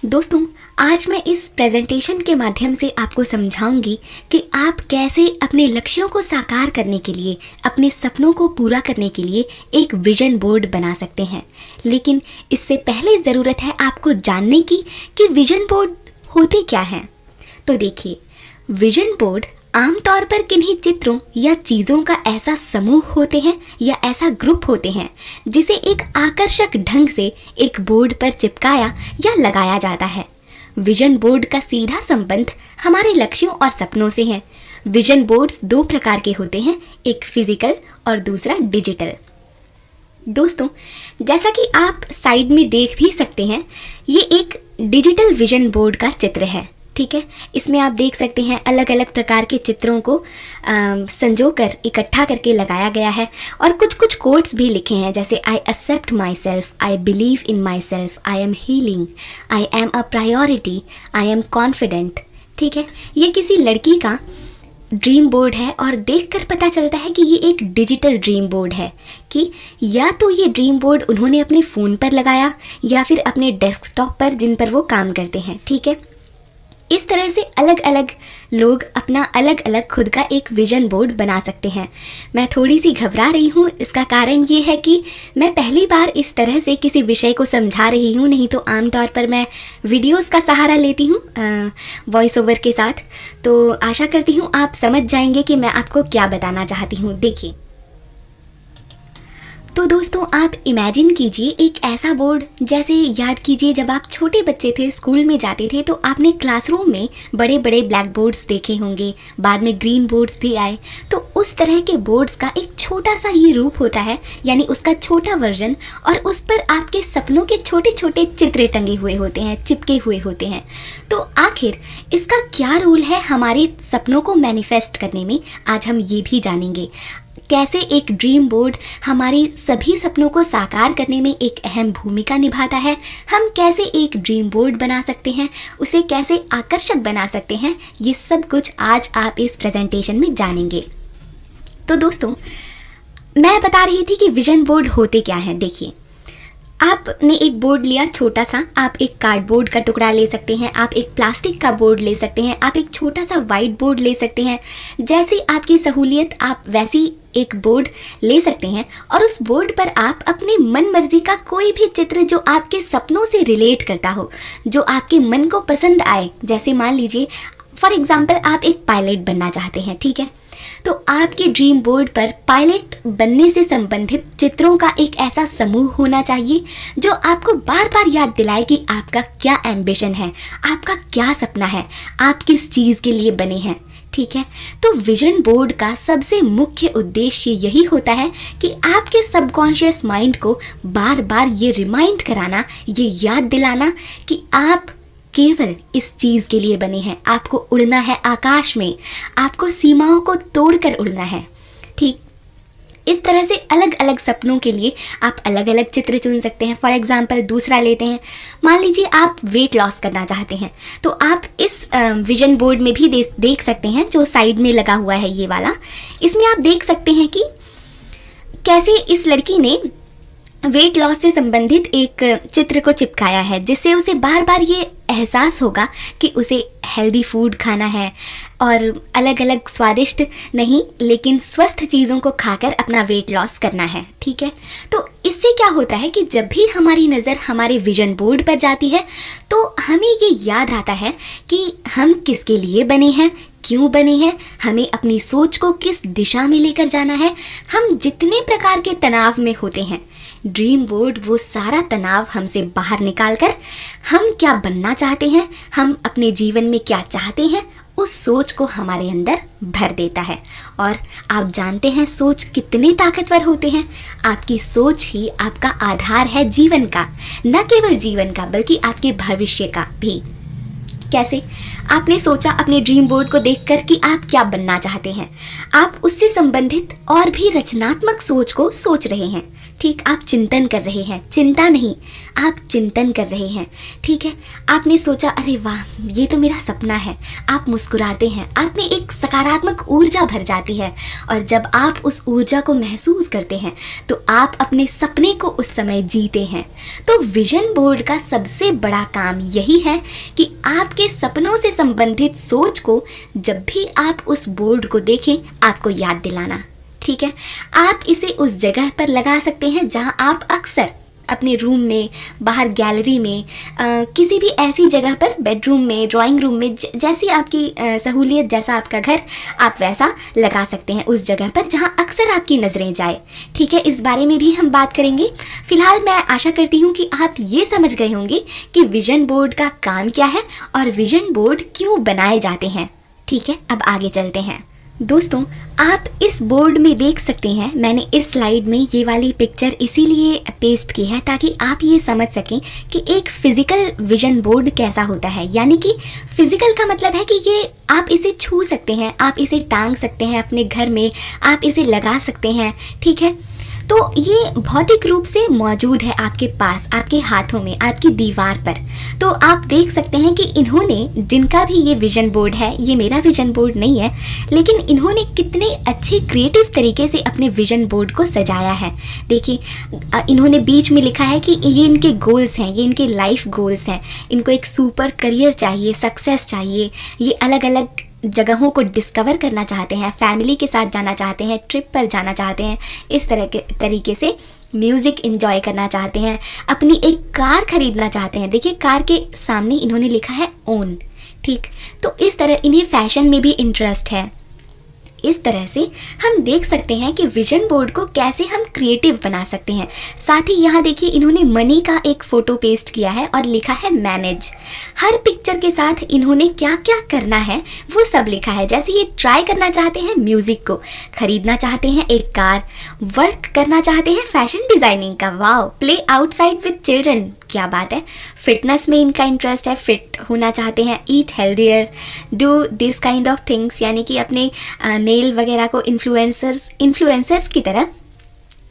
दोस्तों, आज मैं इस प्रेजेंटेशन के माध्यम से आपको समझाऊंगी कि आप कैसे अपने लक्ष्यों को साकार करने के लिए, अपने सपनों को पूरा करने के लिए एक विजन बोर्ड बना सकते हैं। लेकिन इससे पहले ज़रूरत है आपको जानने की कि विजन बोर्ड होते क्या हैं। तो देखिए, विजन बोर्ड आमतौर पर किन्हीं चित्रों या चीज़ों का ऐसा समूह होते हैं या ऐसा ग्रुप होते हैं जिसे एक आकर्षक ढंग से एक बोर्ड पर चिपकाया या लगाया जाता है। विजन बोर्ड का सीधा संबंध हमारे लक्ष्यों और सपनों से है। विजन बोर्ड्स दो प्रकार के होते हैं, एक फिजिकल और दूसरा डिजिटल। दोस्तों, जैसा कि आप साइड में देख भी सकते हैं, ये एक डिजिटल विजन बोर्ड का चित्र है। ठीक है, इसमें आप देख सकते हैं अलग अलग प्रकार के चित्रों को संजो कर इकट्ठा करके लगाया गया है और कुछ कुछ कोट्स भी लिखे हैं, जैसे I accept myself, I believe in myself, I am healing, I am a priority, I am confident. ठीक है, ये किसी लड़की का ड्रीम बोर्ड है और देखकर पता चलता है कि ये एक डिजिटल ड्रीम बोर्ड है, कि या तो ये ड्रीम बोर्ड उन्होंने अपने फ़ोन पर लगाया या फिर अपने डेस्कटॉप पर, जिन पर वो काम करते हैं। ठीक है, इस तरह से अलग अलग लोग अपना अलग अलग खुद का एक विजन बोर्ड बना सकते हैं। मैं थोड़ी सी घबरा रही हूँ, इसका कारण ये है कि मैं पहली बार इस तरह से किसी विषय को समझा रही हूँ। नहीं तो आमतौर पर मैं वीडियोस का सहारा लेती हूँ वॉइस ओवर के साथ। तो आशा करती हूँ आप समझ जाएंगे कि मैं आपको क्या बताना चाहती हूँ। देखिए, तो दोस्तों, आप इमेजिन कीजिए एक ऐसा बोर्ड, जैसे याद कीजिए जब आप छोटे बच्चे थे, स्कूल में जाते थे, तो आपने क्लासरूम में बड़े बड़े ब्लैक बोर्ड्स देखे होंगे, बाद में ग्रीन बोर्ड्स भी आए। तो उस तरह के बोर्ड्स का एक छोटा सा ये रूप होता है, यानी उसका छोटा वर्जन, और उस पर आपके सपनों के छोटे छोटे चित्र टंगे हुए होते हैं, चिपके हुए होते हैं। तो आखिर इसका क्या रोल है हमारे सपनों को मैनिफेस्ट करने में, आज हम ये भी जानेंगे। कैसे एक ड्रीम बोर्ड हमारी सभी सपनों को साकार करने में एक अहम भूमिका निभाता है, हम कैसे एक ड्रीम बोर्ड बना सकते हैं, उसे कैसे आकर्षक बना सकते हैं, ये सब कुछ आज आप इस प्रेजेंटेशन में जानेंगे। तो दोस्तों, मैं बता रही थी कि विजन बोर्ड होते क्या हैं। देखिए, आपने एक बोर्ड लिया छोटा सा, आप एक कार्डबोर्ड का टुकड़ा ले सकते हैं, आप एक प्लास्टिक का बोर्ड ले सकते हैं, आप एक छोटा सा वाइट बोर्ड ले सकते हैं। जैसी आपकी सहूलियत, आप वैसी एक बोर्ड ले सकते हैं और उस बोर्ड पर आप अपनी मन मर्जी का कोई भी चित्र जो आपके सपनों से रिलेट करता हो, जो आपके मन को पसंद आए। जैसे मान लीजिए फॉर एग्जाम्पल आप एक पायलट बनना चाहते हैं। ठीक है, तो आपके ड्रीम बोर्ड पर पायलट बनने से संबंधित चित्रों का एक ऐसा समूह होना चाहिए जो आपको बार बार याद दिलाए कि आपका क्या एम्बिशन है, आपका क्या सपना है, आप किस चीज़ के लिए बने हैं। ठीक है, तो विजन बोर्ड का सबसे मुख्य उद्देश्य यही होता है कि आपके सबकॉन्शियस माइंड को बार बार ये रिमाइंड कराना, ये याद दिलाना कि आप केवल इस चीज़ के लिए बने हैं। आपको उड़ना है आकाश में, आपको सीमाओं को तोड़कर उड़ना है। ठीक, इस तरह से अलग अलग सपनों के लिए आप अलग अलग चित्र चुन सकते हैं। फॉर एग्जांपल दूसरा लेते हैं, मान लीजिए आप वेट लॉस करना चाहते हैं, तो आप इस विजन बोर्ड में भी देख सकते हैं, जो साइड में लगा हुआ है ये वाला। इसमें आप देख सकते हैं कि कैसे इस लड़की ने वेट लॉस से संबंधित एक चित्र को चिपकाया है, जिससे उसे बार बार ये एहसास होगा कि उसे हेल्दी फूड खाना है और अलग अलग स्वादिष्ट नहीं लेकिन स्वस्थ चीज़ों को खाकर अपना वेट लॉस करना है। ठीक है, तो इससे क्या होता है कि जब भी हमारी नज़र हमारे विजन बोर्ड पर जाती है तो हमें ये याद आता है कि हम किसके लिए बने हैं, क्यों बने हैं, हमें अपनी सोच को किस दिशा में लेकर जाना है। हम जितने प्रकार के तनाव में होते हैं, ड्रीम बोर्ड वो सारा तनाव हमसे बाहर निकाल कर हम क्या बनना चाहते हैं, हम अपने जीवन में क्या चाहते हैं, उस सोच को हमारे अंदर भर देता है। और आप जानते हैं सोच कितने ताकतवर होते हैं। आपकी सोच ही आपका आधार है जीवन का, न केवल जीवन का बल्कि आपके भविष्य का भी। कैसे? आपने सोचा अपने ड्रीम बोर्ड को देखकर कि आप क्या बनना चाहते हैं। आप उससे संबंधित और भी रचनात्मक सोच को सोच रहे हैं। ठीक, आप चिंतन कर रहे हैं, चिंता नहीं, आप चिंतन कर रहे हैं। ठीक है, आपने सोचा अरे वाह ये तो मेरा सपना है। आप मुस्कुराते हैं, आप में एक सकारात्मक ऊर्जा भर जाती है और जब आप उस ऊर्जा को महसूस करते हैं तो आप अपने सपने को उस समय जीते हैं। तो विजन बोर्ड का सबसे बड़ा काम यही है कि आपके सपनों से संबंधित सोच को जब भी आप उस बोर्ड को देखें आपको याद दिलाना। ठीक है, आप इसे उस जगह पर लगा सकते हैं जहां आप अक्सर अपने रूम में, बाहर गैलरी में, किसी भी ऐसी जगह पर, बेडरूम में, ड्राइंग रूम में, जैसी आपकी सहूलियत, जैसा आपका घर, आप वैसा लगा सकते हैं उस जगह पर जहां अक्सर आपकी नज़रें जाए। ठीक है, इस बारे में भी हम बात करेंगे। फिलहाल मैं आशा करती हूँ कि आप ये समझ गए होंगे कि विजन बोर्ड का काम क्या है और विजन बोर्ड क्यों बनाए जाते हैं। ठीक है, अब आगे चलते हैं। दोस्तों, आप इस बोर्ड में देख सकते हैं, मैंने इस स्लाइड में ये वाली पिक्चर इसीलिए पेस्ट की है ताकि आप ये समझ सकें कि एक फिज़िकल विजन बोर्ड कैसा होता है। यानी कि फिज़िकल का मतलब है कि ये आप इसे छू सकते हैं, आप इसे टांग सकते हैं अपने घर में, आप इसे लगा सकते हैं। ठीक है, तो ये भौतिक रूप से मौजूद है आपके पास, आपके हाथों में, आपकी दीवार पर। तो आप देख सकते हैं कि इन्होंने, जिनका भी ये विजन बोर्ड है, ये मेरा विजन बोर्ड नहीं है, लेकिन इन्होंने कितने अच्छे क्रिएटिव तरीके से अपने विजन बोर्ड को सजाया है। देखिए, इन्होंने बीच में लिखा है कि ये इनके गोल्स हैं, ये इनके लाइफ गोल्स हैं। इनको एक सुपर करियर चाहिए, सक्सेस चाहिए, ये अलग अलग जगहों को डिस्कवर करना चाहते हैं, फैमिली के साथ जाना चाहते हैं, ट्रिप पर जाना चाहते हैं, इस तरह के तरीके से म्यूज़िक एंजॉय करना चाहते हैं, अपनी एक कार खरीदना चाहते हैं। देखिए, कार के सामने इन्होंने लिखा है ओन। ठीक, तो इस तरह इन्हें फैशन में भी इंटरेस्ट है। इस तरह से हम देख सकते हैं कि विजन बोर्ड को कैसे हम क्रिएटिव बना सकते हैं। साथ ही यहाँ देखिए, इन्होंने मनी का एक फ़ोटो पेस्ट किया है और लिखा है मैनेज। हर पिक्चर के साथ इन्होंने क्या क्या करना है वो सब लिखा है। जैसे ये ट्राई करना चाहते हैं म्यूज़िक को, ख़रीदना चाहते हैं एक कार, वर्क करना चाहते हैं फैशन डिज़ाइनिंग का, wow, play outside with children, क्या बात है, फिटनेस में इनका इंटरेस्ट है, फिट होना चाहते हैं, eat healthier, do this kind of things, यानी कि अपने नेल वगैरह को इन्फ्लुएंसर्स की तरह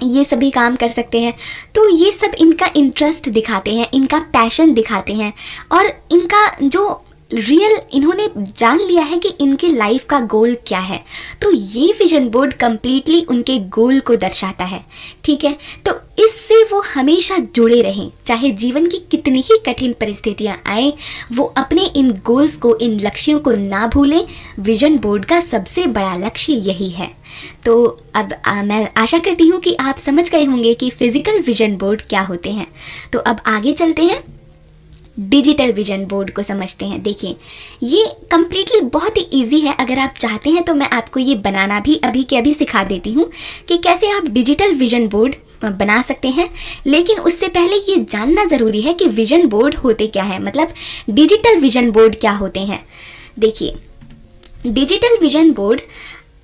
ये सभी काम कर सकते हैं। तो ये सब इनका इंटरेस्ट दिखाते हैं, इनका पैशन दिखाते हैं और इनका जो रियल इन्होंने जान लिया है कि इनके लाइफ का गोल क्या है। तो ये विजन बोर्ड कंप्लीटली उनके गोल को दर्शाता है। ठीक है, तो इससे वो हमेशा जुड़े रहें, चाहे जीवन की कितनी ही कठिन परिस्थितियां आए, वो अपने इन गोल्स को, इन लक्ष्यों को ना भूलें। विजन बोर्ड का सबसे बड़ा लक्ष्य यही है। तो अब मैं आशा करती हूँ कि आप समझ गए होंगे कि फिजिकल विजन बोर्ड क्या होते हैं। तो अब आगे चलते हैं, डिजिटल विजन बोर्ड को समझते हैं। देखिए, ये कम्प्लीटली बहुत ही इजी है। अगर आप चाहते हैं तो मैं आपको ये बनाना भी अभी के अभी सिखा देती हूँ कि कैसे आप डिजिटल विजन बोर्ड बना सकते हैं। लेकिन उससे पहले ये जानना ज़रूरी है कि विजन बोर्ड होते क्या है, मतलब डिजिटल विजन बोर्ड क्या होते हैं। देखिए, डिजिटल विजन बोर्ड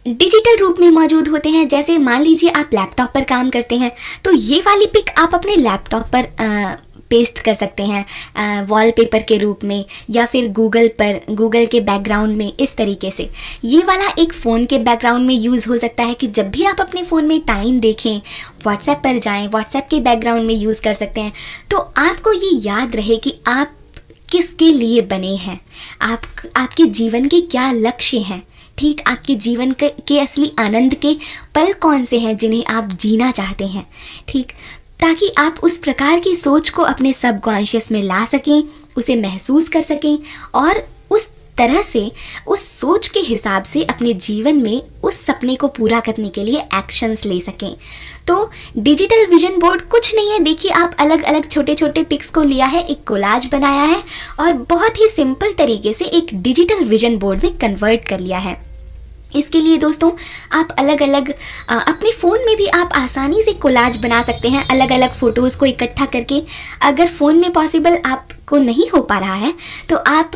डिजिटल रूप में मौजूद होते हैं। जैसे मान लीजिए आप लैपटॉप पर काम करते हैं तो ये वाली पिक आप अपने लैपटॉप पर पेस्ट कर सकते हैं वॉलपेपर के रूप में, या फिर गूगल के बैकग्राउंड में। इस तरीके से ये वाला एक फ़ोन के बैकग्राउंड में यूज़ हो सकता है कि जब भी आप अपने फ़ोन में टाइम देखें, व्हाट्सएप पर जाएं, व्हाट्सएप के बैकग्राउंड में यूज़ कर सकते हैं। तो आपको ये याद रहे कि आप किसके लिए बने हैं, आपके जीवन के क्या लक्ष्य हैं। ठीक, आपके जीवन के असली आनंद के पल कौन से हैं जिन्हें आप जीना चाहते हैं। ठीक, ताकि आप उस प्रकार की सोच को अपने सबकॉन्शियस में ला सकें, उसे महसूस कर सकें और उस तरह से, उस सोच के हिसाब से अपने जीवन में उस सपने को पूरा करने के लिए एक्शंस ले सकें। तो डिजिटल विजन बोर्ड कुछ नहीं है। देखिए, आप अलग अलग छोटे छोटे पिक्स को लिया है, एक कोलाज बनाया है और बहुत ही सिंपल तरीके से एक डिजिटल विजन बोर्ड में कन्वर्ट कर लिया है। इसके लिए दोस्तों आप अलग अलग अपने फ़ोन में भी आप आसानी से कोलाज बना सकते हैं, अलग अलग फ़ोटोज़ को इकट्ठा करके। अगर फ़ोन में पॉसिबल आपको नहीं हो पा रहा है तो आप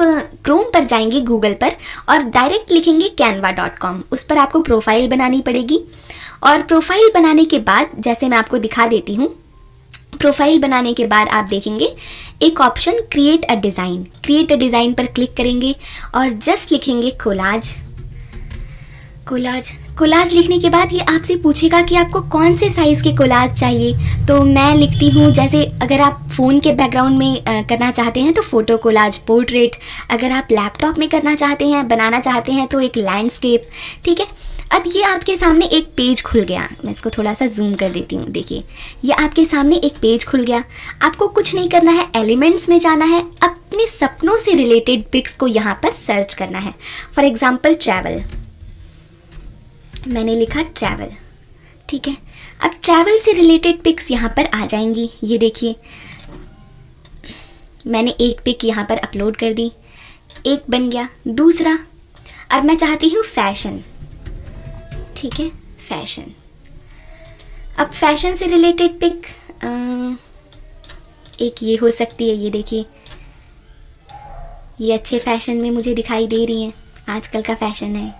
क्रोम पर जाएंगे, गूगल पर, और डायरेक्ट लिखेंगे canva.com। उस पर आपको प्रोफाइल बनानी पड़ेगी और प्रोफाइल बनाने के बाद, जैसे मैं आपको दिखा देती हूँ, प्रोफाइल बनाने के बाद आप देखेंगे एक option create a design. Create a design पर क्लिक करेंगे और जस्ट लिखेंगे कोलाज। कोलाज कोलाज लिखने के बाद ये आपसे पूछेगा कि आपको कौन से साइज़ के कोलाज चाहिए। तो मैं लिखती हूँ, जैसे अगर आप फ़ोन के बैकग्राउंड में करना चाहते हैं तो फ़ोटो कोलाज पोर्ट्रेट, अगर आप लैपटॉप में करना चाहते हैं, बनाना चाहते हैं तो एक लैंडस्केप। ठीक है, अब ये आपके सामने एक पेज खुल गया। मैं इसको थोड़ा सा जूम कर देती हूँ। देखिए, ये आपके सामने एक पेज खुल गया। आपको कुछ नहीं करना है, एलिमेंट्स में जाना है, अपने सपनों से रिलेटेड पिक्स को यहाँ पर सर्च करना है। फॉर एग्जाम्पल ट्रैवल, मैंने लिखा ट्रैवल। ठीक है, अब ट्रैवल से रिलेटेड पिक्स यहाँ पर आ जाएंगी। ये देखिए, मैंने एक पिक यहाँ पर अपलोड कर दी, एक बन गया। दूसरा, अब मैं चाहती हूँ फैशन। ठीक है, फैशन। अब फैशन से रिलेटेड पिक एक ये हो सकती है। ये देखिए, ये अच्छे फैशन में मुझे दिखाई दे रही हैं, आजकल का फैशन है।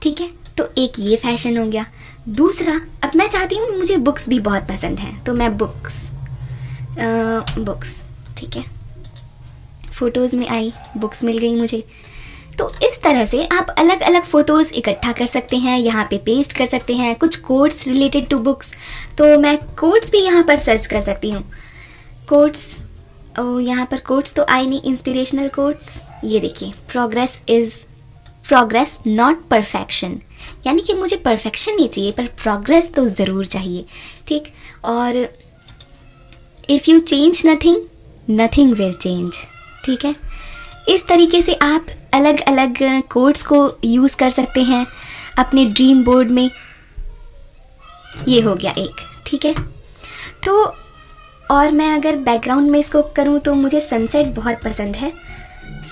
ठीक है, तो एक ये फैशन हो गया। दूसरा, अब मैं चाहती हूँ, मुझे बुक्स भी बहुत पसंद हैं तो मैं बुक्स। ठीक है, फ़ोटोज़ में आई, बुक्स मिल गई मुझे। तो इस तरह से आप अलग अलग फ़ोटोज़ इकट्ठा कर सकते हैं, यहाँ पे पेस्ट कर सकते हैं। कुछ कोट्स रिलेटेड टू बुक्स, तो मैं कोट्स भी यहाँ पर सर्च कर सकती हूँ। कोट्स, यहाँ पर कोट्स तो आई नहीं, इंस्पिरेशनल कोट्स। ये देखिए, प्रोग्रेस नॉट परफेक्शन, यानी कि मुझे परफेक्शन नहीं चाहिए पर प्रोग्रेस तो ज़रूर चाहिए। ठीक, और if you change nothing will change. ठीक है, इस तरीके से आप अलग अलग कोड्स को यूज़ कर सकते हैं अपने ड्रीम बोर्ड में। ये हो गया एक। ठीक है, तो और मैं अगर बैकग्राउंड में इसको करूँ तो मुझे सनसेट बहुत पसंद है।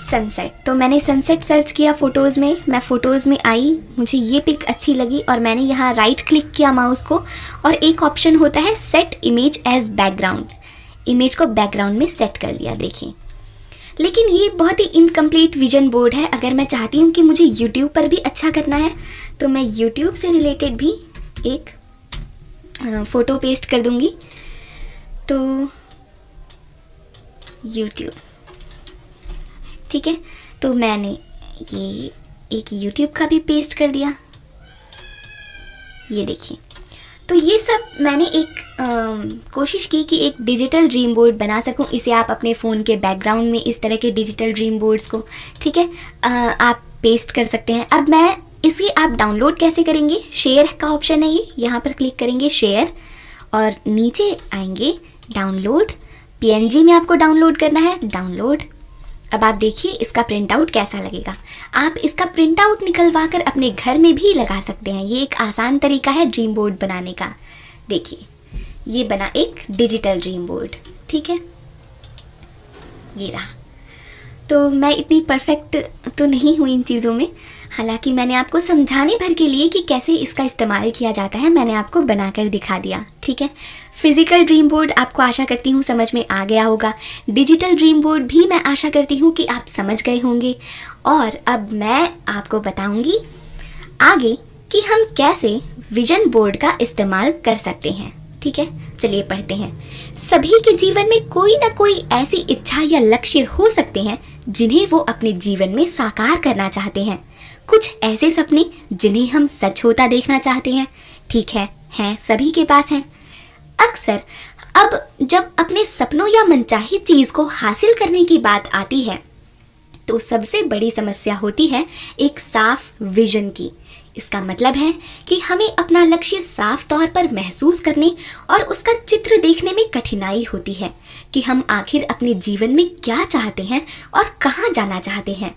सनसेट, तो मैंने सनसेट सर्च किया फ़ोटोज़ में, मैं फ़ोटोज़ में आई, मुझे ये पिक अच्छी लगी और मैंने यहाँ राइट क्लिक किया माउस को, और एक ऑप्शन होता है set image as background. Image को बैकग्राउंड में सेट कर दिया। देखिए, लेकिन ये बहुत ही इनकम्प्लीट विजन बोर्ड है। अगर मैं चाहती हूँ कि मुझे यूट्यूब पर भी अच्छा करना है तो मैं यूट्यूब से रिलेटेड भी एक फ़ोटो पेस्ट कर दूँगी। तो यूट्यूब, ठीक है, तो मैंने ये एक यूट्यूब का भी पेस्ट कर दिया। ये देखिए, तो ये सब मैंने एक कोशिश की कि एक डिजिटल ड्रीम बोर्ड बना सकूं। इसे आप अपने फ़ोन के बैकग्राउंड में इस तरह के डिजिटल ड्रीम बोर्ड्स को, ठीक है, आप पेस्ट कर सकते हैं। अब मैं इसे आप डाउनलोड कैसे करेंगे? शेयर का ऑप्शन है ये, यहाँ पर क्लिक करेंगे शेयर और नीचे आएंगे डाउनलोड। पीएनजी में आपको डाउनलोड करना है, डाउनलोड। अब आप देखिए इसका प्रिंट आउट कैसा लगेगा। आप इसका प्रिंट आउट निकलवा कर अपने घर में भी लगा सकते हैं। ये एक आसान तरीका है ड्रीम बोर्ड बनाने का। देखिए, ये बना एक डिजिटल ड्रीम बोर्ड। ठीक है, ये रहा। तो मैं इतनी परफेक्ट तो नहीं हुई इन चीज़ों में, हालांकि मैंने आपको समझाने भर के लिए कि कैसे इसका इस्तेमाल किया जाता है मैंने आपको बनाकर दिखा दिया। ठीक है, फिज़िकल ड्रीम बोर्ड आपको आशा करती हूँ समझ में आ गया होगा। डिजिटल ड्रीम बोर्ड भी मैं आशा करती हूँ कि आप समझ गए होंगे। और अब मैं आपको बताऊँगी आगे कि हम कैसे विजन बोर्ड का इस्तेमाल कर सकते हैं। ठीक है, चलिए पढ़ते हैं। सभी के जीवन में कोई ना कोई ऐसी इच्छा या लक्ष्य हो सकते हैं जिन्हें वो अपने जीवन में साकार करना चाहते हैं। कुछ ऐसे सपने जिन्हें हम सच होता देखना चाहते हैं। ठीक है, हैं, सभी के पास हैं। अक्सर अब जब अपने सपनों या मनचाही चीज़ को हासिल करने की बात आती है तो सबसे बड़ी समस्या होती है एक साफ विजन की। इसका मतलब है कि हमें अपना लक्ष्य साफ तौर पर महसूस करने और उसका चित्र देखने में कठिनाई होती है कि हम आखिर अपने जीवन में क्या चाहते हैं और कहाँ जाना चाहते हैं।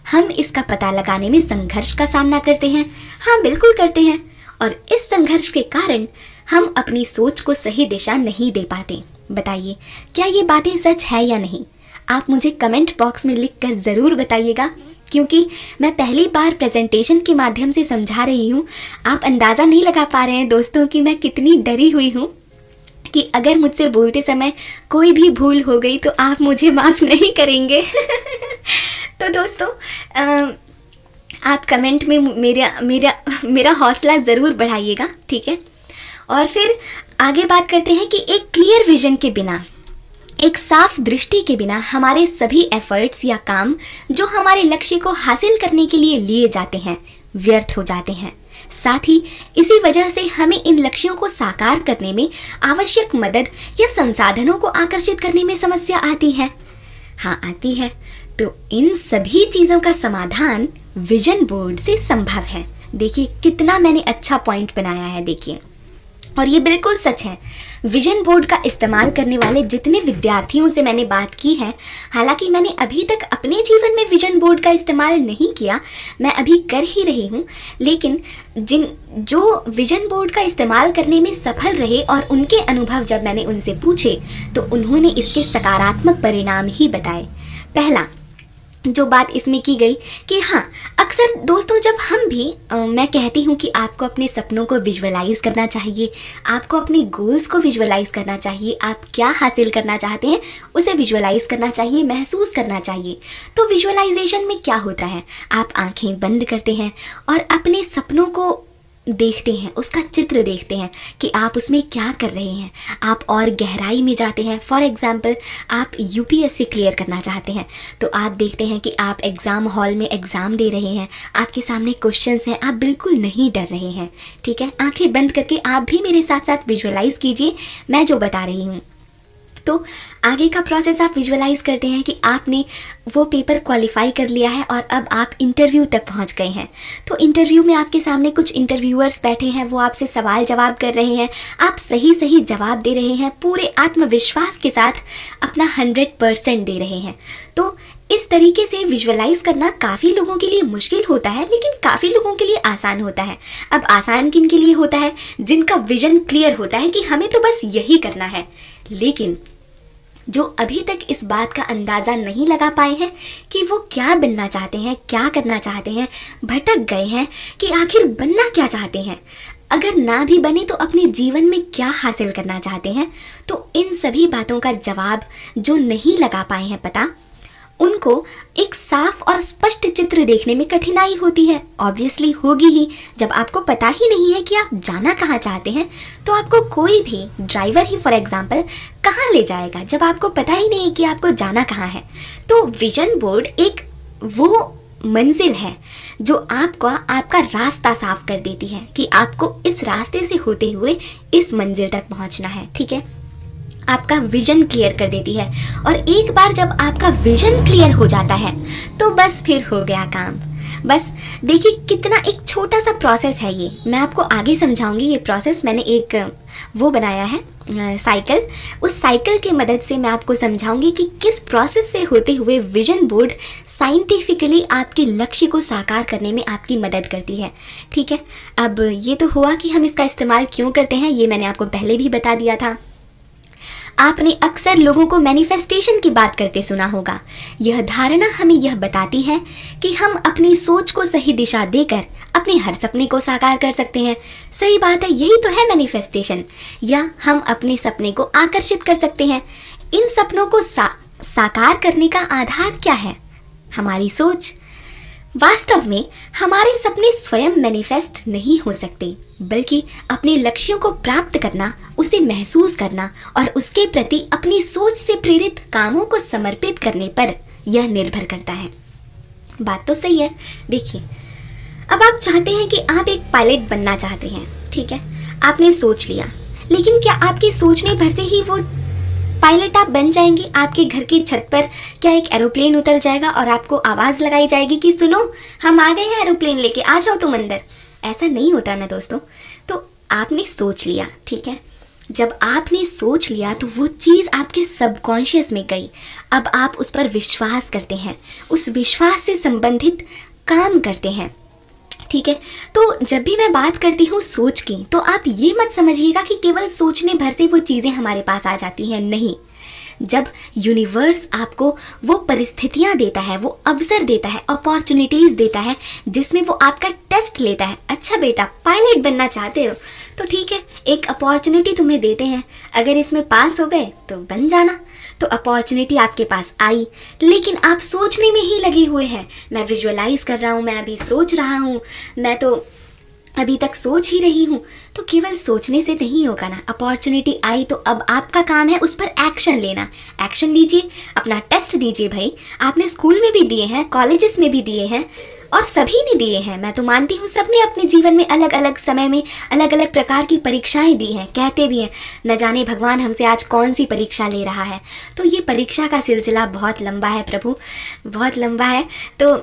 हम इसका पता लगाने में संघर्ष का सामना करते हैं। हाँ, बिल्कुल करते हैं। और इस संघर्ष के कारण हम अपनी सोच को सही दिशा नहीं दे पाते। बताइए, क्या ये बातें सच है या नहीं? आप मुझे कमेंट बॉक्स में लिख कर ज़रूर बताइएगा, क्योंकि मैं पहली बार प्रेजेंटेशन के माध्यम से समझा रही हूँ। आप अंदाज़ा नहीं लगा पा रहे हैं दोस्तों कि मैं कितनी डरी हुई हूँ कि अगर मुझसे बोलते समय कोई भी भूल हो गई तो आप मुझे माफ़ नहीं करेंगे। तो दोस्तों, आप कमेंट में मेरा हौसला ज़रूर बढ़ाइएगा। ठीक है, और फिर आगे बात करते हैं कि एक क्लियर विजन के बिना, एक साफ दृष्टि के बिना हमारे सभी एफर्ट्स या काम जो हमारे लक्ष्य को हासिल करने के लिए लिए जाते हैं व्यर्थ हो जाते हैं। साथ ही इसी वजह से हमें इन लक्ष्यों को साकार करने में आवश्यक मदद या संसाधनों को आकर्षित करने में समस्या आती है। हाँ, आती है। तो इन सभी चीज़ों का समाधान विजन बोर्ड से संभव है। देखिए कितना मैंने अच्छा पॉइंट बनाया है, देखिए, और ये बिल्कुल सच है। विजन बोर्ड का इस्तेमाल करने वाले जितने विद्यार्थियों से मैंने बात की है, हालांकि मैंने अभी तक अपने जीवन में विजन बोर्ड का इस्तेमाल नहीं किया, मैं अभी कर ही रही हूँ, लेकिन जो विजन बोर्ड का इस्तेमाल करने में सफल रहे और उनके अनुभव जब मैंने उनसे पूछे तो उन्होंने इसके सकारात्मक परिणाम ही बताए। पहला जो बात इसमें की गई कि हाँ, अक्सर दोस्तों जब हम भी मैं कहती हूँ कि आपको अपने सपनों को विजुअलाइज करना चाहिए, आपको अपने गोल्स को विजुअलाइज करना चाहिए, आप क्या हासिल करना चाहते हैं उसे विजुअलाइज करना चाहिए, महसूस करना चाहिए। तो विजुअलाइजेशन में क्या होता है, आप आंखें बंद करते हैं और अपने सपनों को देखते हैं, उसका चित्र देखते हैं कि आप उसमें क्या कर रहे हैं, आप और गहराई में जाते हैं। फॉर एग्जांपल, आप यूपीएससी क्लियर करना चाहते हैं तो आप देखते हैं कि आप एग्ज़ाम हॉल में एग्ज़ाम दे रहे हैं, आपके सामने क्वेश्चंस हैं, आप बिल्कुल नहीं डर रहे हैं। ठीक है, आंखें बंद करके आप भी मेरे साथ साथ विजुअलाइज कीजिए मैं जो बता रही हूँ। तो आगे का प्रोसेस आप विजुअलाइज करते हैं कि आपने वो पेपर क्वालिफाई कर लिया है और अब आप इंटरव्यू तक पहुंच गए हैं। तो इंटरव्यू में आपके सामने कुछ इंटरव्यूअर्स बैठे हैं, वो आपसे सवाल जवाब कर रहे हैं, आप सही सही जवाब दे रहे हैं, पूरे आत्मविश्वास के साथ अपना 100% दे रहे हैं। तो इस तरीके से विजुअलाइज करना काफ़ी लोगों के लिए मुश्किल होता है, लेकिन काफ़ी लोगों के लिए आसान होता है। अब आसान किन के लिए होता है? जिनका विजन क्लियर होता है कि हमें तो बस यही करना है। लेकिन जो अभी तक इस बात का अंदाज़ा नहीं लगा पाए हैं कि वो क्या बनना चाहते हैं, क्या करना चाहते हैं, भटक गए हैं कि आखिर बनना क्या चाहते हैं, अगर ना भी बने तो अपने जीवन में क्या हासिल करना चाहते हैं, तो इन सभी बातों का जवाब जो नहीं लगा पाए हैं पता, उनको एक साफ और स्पष्ट चित्र देखने में कठिनाई होती है। ऑब्वियसली होगी ही, जब आपको पता ही नहीं है कि आप जाना कहाँ चाहते हैं तो आपको कोई भी ड्राइवर ही फॉर एग्जांपल कहाँ ले जाएगा जब आपको पता ही नहीं कि आपको जाना कहाँ है। तो विजन बोर्ड एक वो मंजिल है जो आपका रास्ता साफ कर देती है कि आपको इस रास्ते से होते हुए इस मंजिल तक पहुँचना है। ठीक है, आपका विजन क्लियर कर देती है। और एक बार जब आपका विजन क्लियर हो जाता है तो बस फिर हो गया काम। बस देखिए कितना एक छोटा सा प्रोसेस है ये, मैं आपको आगे समझाऊंगी ये प्रोसेस। मैंने एक वो बनाया है साइकिल, उस साइकिल की मदद से मैं आपको समझाऊंगी कि किस प्रोसेस से होते हुए विजन बोर्ड साइंटिफिकली आपके लक्ष्य को साकार करने में आपकी मदद करती है। ठीक है, अब ये तो हुआ कि हम इसका इस्तेमाल क्यों करते हैं, ये मैंने आपको पहले भी बता दिया था। आपने अक्सर लोगों को मैनिफेस्टेशन की बात करते सुना होगा। यह धारणा हमें यह बताती है कि हम अपनी सोच को सही दिशा देकर अपने हर सपने को साकार कर सकते हैं। सही बात है, यही तो है मैनिफेस्टेशन। या हम अपने सपने को आकर्षित कर सकते हैं। इन सपनों को साकार करने का आधार क्या है? हमारी सोच। वास्तव में हमारे सपने स्वयं मैनिफेस्ट नहीं हो सकते, बल्कि अपने लक्ष्यों को प्राप्त करना, उसे महसूस करना और उसके प्रति अपनी सोच से प्रेरित कामों को समर्पित करने पर यह निर्भर करता है। बात तो सही है। देखिए, अब आप चाहते हैं कि आप एक पायलट बनना चाहते हैं। ठीक है, आपने सोच लिया, लेकिन क्या आपके सोचने भर से ही वो पायलट आप बन जाएंगे? आपके घर की छत पर क्या एक एरोप्लेन उतर जाएगा और आपको आवाज़ लगाई जाएगी कि सुनो हम आ गए हैं एरोप्लेन लेके, आ जाओ तुम अंदर? ऐसा नहीं होता ना दोस्तों। तो आपने सोच लिया, ठीक है, जब आपने सोच लिया तो वो चीज़ आपके सबकॉन्शियस में गई। अब आप उस पर विश्वास करते हैं, उस विश्वास से संबंधित काम करते हैं। ठीक है, तो जब भी मैं बात करती हूँ सोच की, तो आप ये मत समझिएगा कि केवल सोचने भर से वो चीज़ें हमारे पास आ जाती हैं। नहीं, जब यूनिवर्स आपको वो परिस्थितियाँ देता है, वो अवसर देता है, अपॉर्चुनिटीज़ देता है, जिसमें वो आपका टेस्ट लेता है। अच्छा बेटा, पायलट बनना चाहते हो तो ठीक है, एक अपॉर्चुनिटी तुम्हें देते हैं, अगर इसमें पास हो गए तो बन जाना। तो अपॉर्चुनिटी आपके पास आई, लेकिन आप सोचने में ही लगे हुए हैं। मैं विजुअलाइज कर रहा हूँ, मैं अभी सोच रहा हूँ, मैं तो अभी तक सोच ही रही हूँ, तो केवल सोचने से नहीं होगा ना। अपॉर्चुनिटी आई तो अब आपका काम है उस पर एक्शन लेना। एक्शन लीजिए, अपना टेस्ट दीजिए भाई। आपने स्कूल में भी दिए हैं, कॉलेजेस में भी दिए हैं, और सभी ने दिए हैं। मैं तो मानती हूँ सबने अपने जीवन में अलग अलग समय में अलग अलग प्रकार की परीक्षाएं दी हैं। कहते भी हैं न जाने भगवान हमसे आज कौन सी परीक्षा ले रहा है। तो ये परीक्षा का सिलसिला बहुत लंबा है प्रभु, बहुत लंबा है। तो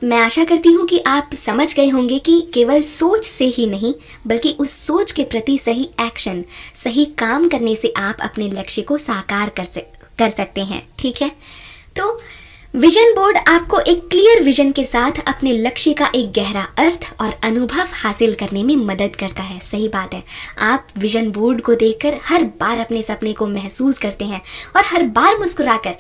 मैं आशा करती हूँ कि आप समझ गए होंगे कि केवल सोच से ही नहीं, बल्कि उस सोच के प्रति सही एक्शन, सही काम करने से आप अपने लक्ष्य को साकार कर सकते हैं। ठीक है, तो विजन बोर्ड आपको एक क्लियर विजन के साथ अपने लक्ष्य का एक गहरा अर्थ और अनुभव हासिल करने में मदद करता है। सही बात है, आप विजन बोर्ड को देखकर हर बार अपने सपने को महसूस करते हैं और हर बार मुस्कुराकर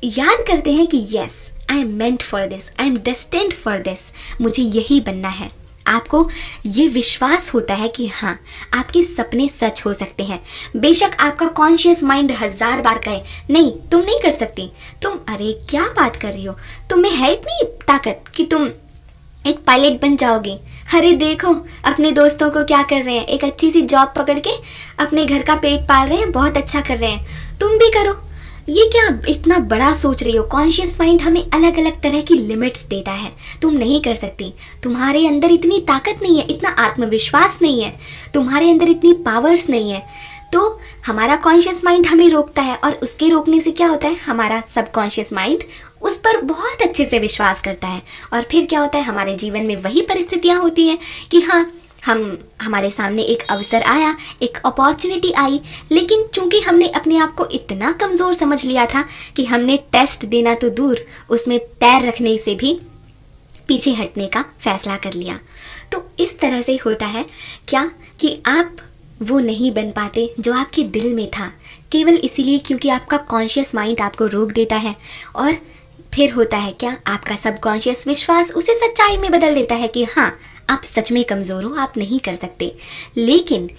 याद करते हैं कि yes, I am meant for this, I am destined for this, मुझे यही बनना है। आपको ये विश्वास होता है कि हाँ, आपके सपने सच हो सकते हैं। बेशक आपका कॉन्शियस माइंड 1000 बार कहे नहीं तुम नहीं कर सकती, तुम अरे क्या बात कर रही हो, तुम में है इतनी ताकत कि तुम एक पायलट बन जाओगे। अरे देखो अपने दोस्तों को क्या कर रहे हैं, एक अच्छी सी जॉब पकड़ के अपने घर का पेट पाल रहे हैं, बहुत अच्छा कर रहे हैं, तुम भी करो। ये क्या इतना बड़ा सोच रही हो? कॉन्शियस माइंड हमें अलग अलग तरह की लिमिट्स देता है। तुम नहीं कर सकती, तुम्हारे अंदर इतनी ताकत नहीं है, इतना आत्मविश्वास नहीं है, तुम्हारे अंदर इतनी पावर्स नहीं है। तो हमारा कॉन्शियस माइंड हमें रोकता है, और उसके रोकने से क्या होता है, हमारा सबकॉन्शियस माइंड उस पर बहुत अच्छे से विश्वास करता है। और फिर क्या होता है, हमारे जीवन में वही परिस्थितियाँ होती हैं कि हाँ, हमारे सामने एक अवसर आया, एक अपॉर्चुनिटी आई, लेकिन चूंकि हमने अपने आप को इतना कमज़ोर समझ लिया था कि हमने टेस्ट देना तो दूर, उसमें पैर रखने से भी पीछे हटने का फैसला कर लिया। तो इस तरह से होता है क्या कि आप वो नहीं बन पाते जो आपके दिल में था, केवल इसीलिए क्योंकि आपका कॉन्शियस माइंड आपको रोक देता है। और फिर होता है क्या, आपका सबकॉन्शियस विश्वास उसे सच्चाई में बदल देता है कि हाँ, आप सच में कमज़ोर हो, आप नहीं कर सकते। लेकिन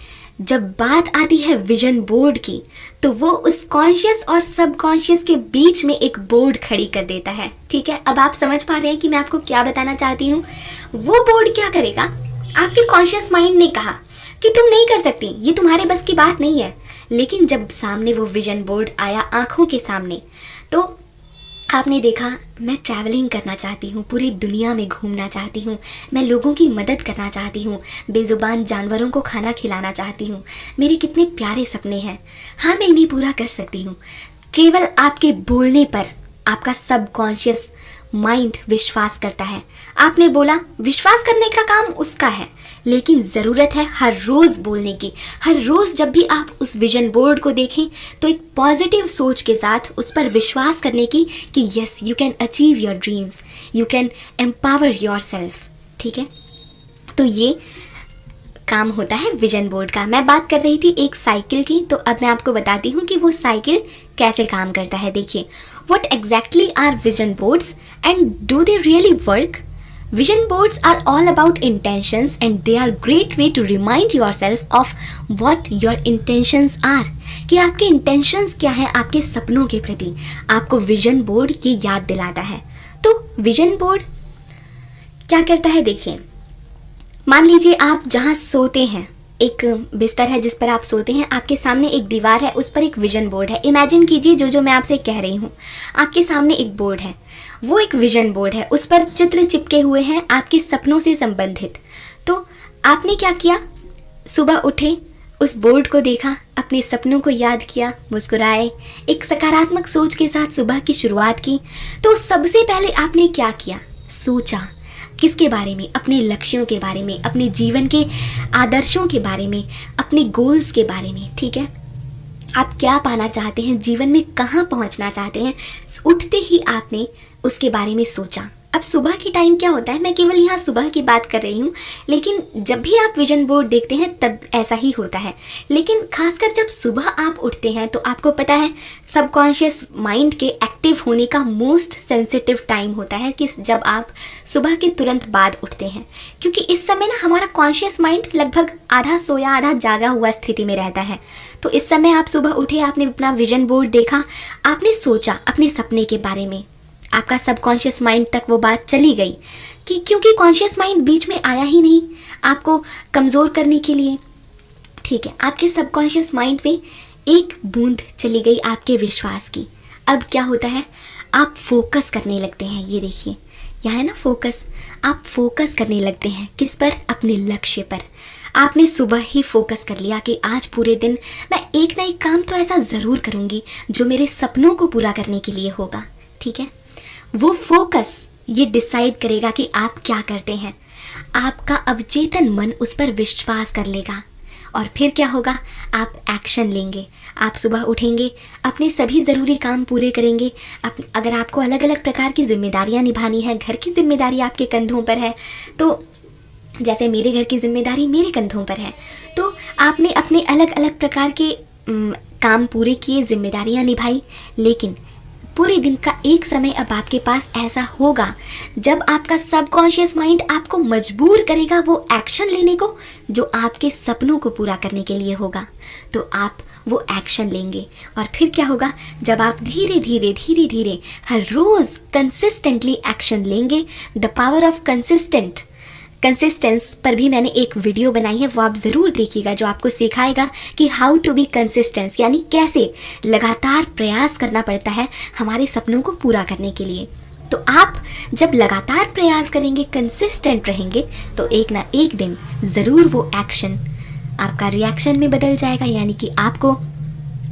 जब बात आती है विजन बोर्ड की, तो वो उस कॉन्शियस और सबकॉन्शियस के बीच में एक बोर्ड खड़ी कर देता है। ठीक है, अब आप समझ पा रहे हैं कि मैं आपको क्या बताना चाहती हूँ। वो बोर्ड क्या करेगा, आपके कॉन्शियस माइंड ने कहा कि तुम नहीं कर सकती, ये तुम्हारे बस की बात नहीं है। लेकिन जब सामने वो विजन बोर्ड आया आंखों के सामने, तो आपने देखा मैं ट्रैवलिंग करना चाहती हूँ, पूरी दुनिया में घूमना चाहती हूँ, मैं लोगों की मदद करना चाहती हूँ, बेजुबान जानवरों को खाना खिलाना चाहती हूँ, मेरे कितने प्यारे सपने हैं, हाँ मैं इन्हें पूरा कर सकती हूँ। केवल आपके बोलने पर आपका सबकॉन्शियस माइंड विश्वास करता है। आपने बोला, विश्वास करने का काम उसका है, लेकिन ज़रूरत है हर रोज़ बोलने की। हर रोज़ जब भी आप उस विजन बोर्ड को देखें तो एक पॉजिटिव सोच के साथ उस पर विश्वास करने की कि yes, you can achieve your dreams, you can empower your self. ठीक है, तो ये काम होता है विजन बोर्ड का। मैं बात कर रही थी एक साइकिल की, तो अब मैं आपको बताती हूँ कि वो साइकिल कैसे काम करता है। देखिए, what exactly are vision boards and do they really work? Vision boards are all about intentions, and they are great way to remind yourself of what your intentions are. कि आपके intentions क्या हैं आपके सपनों के प्रति, आपको विजन बोर्ड ये याद दिलाता है। तो विजन बोर्ड क्या करता है, देखिए, मान लीजिए आप जहाँ सोते हैं, एक बिस्तर है जिस पर आप सोते हैं, आपके सामने एक दीवार है, उस पर एक विजन बोर्ड है। इमेजिन कीजिए जो मैं आपसे कह रही हूँ, आपके सामने एक बोर्ड है, वो एक विजन बोर्ड है, उस पर चित्र चिपके हुए हैं आपके सपनों से संबंधित। तो आपने क्या किया, सुबह उठे, उस बोर्ड को देखा, अपने सपनों को याद किया, मुस्कुराए, एक सकारात्मक सोच के साथ सुबह की शुरुआत की। तो सबसे पहले आपने क्या किया, सोचा, किसके बारे में, अपने लक्ष्यों के बारे में, अपने जीवन के आदर्शों के बारे में, अपने गोल्स के बारे में। ठीक है, आप क्या पाना चाहते हैं जीवन में, कहाँ पहुँचना चाहते हैं। उठते ही आपने उसके बारे में सोचा। अब सुबह के टाइम क्या होता है, मैं केवल यहाँ सुबह की बात कर रही हूँ, लेकिन जब भी आप विजन बोर्ड देखते हैं तब ऐसा ही होता है। लेकिन खासकर जब सुबह आप उठते हैं तो आपको पता है सबकॉन्शियस माइंड के एक्टिव होने का मोस्ट सेंसिटिव टाइम होता है कि जब आप सुबह के तुरंत बाद उठते हैं, क्योंकि इस समय ना हमारा कॉन्शियस माइंड लगभग आधा सोया आधा जागा हुआ स्थिति में रहता है। तो इस समय आप सुबह उठे, आपने अपना विजन बोर्ड देखा, आपने सोचा अपने सपने के बारे में, आपका सबकॉन्शियस माइंड तक वो बात चली गई कि क्योंकि कॉन्शियस माइंड बीच में आया ही नहीं आपको कमज़ोर करने के लिए, ठीक है। आपके सबकॉन्शियस माइंड में एक बूंद चली गई आपके विश्वास की। अब क्या होता है, आप फोकस करने लगते हैं। ये देखिए यहाँ है ना फोकस, आप फोकस करने लगते हैं किस पर, अपने लक्ष्य पर। आपने सुबह ही फोकस कर लिया कि आज पूरे दिन मैं एक ना एक काम तो ऐसा ज़रूर करूँगी जो मेरे सपनों को पूरा करने के लिए होगा, ठीक है। वो फोकस ये डिसाइड करेगा कि आप क्या करते हैं। आपका अवचेतन मन उस पर विश्वास कर लेगा और फिर क्या होगा, आप एक्शन लेंगे। आप सुबह उठेंगे, अपने सभी ज़रूरी काम पूरे करेंगे। अगर आपको अलग अलग प्रकार की जिम्मेदारियां निभानी है, घर की जिम्मेदारी आपके कंधों पर है, तो जैसे मेरे घर की जिम्मेदारी मेरे कंधों पर है, तो आपने अपने अलग अलग प्रकार के काम पूरे किए, जिम्मेदारियां निभाई। लेकिन पूरे दिन का एक समय अब आपके पास ऐसा होगा जब आपका सबकॉन्शियस माइंड आपको मजबूर करेगा वो एक्शन लेने को जो आपके सपनों को पूरा करने के लिए होगा। तो आप वो एक्शन लेंगे और फिर क्या होगा, जब आप धीरे धीरे धीरे धीरे हर रोज़ कंसिस्टेंटली एक्शन लेंगे, द पावर ऑफ कंसिस्टेंस पर भी मैंने एक वीडियो बनाई है, वो आप ज़रूर देखिएगा, जो आपको सिखाएगा कि हाउ टू बी कंसिस्टेंस, यानी कैसे लगातार प्रयास करना पड़ता है हमारे सपनों को पूरा करने के लिए। तो आप जब लगातार प्रयास करेंगे, कंसिस्टेंट रहेंगे, तो एक ना एक दिन ज़रूर वो एक्शन आपका रिएक्शन में बदल जाएगा, यानी कि आपको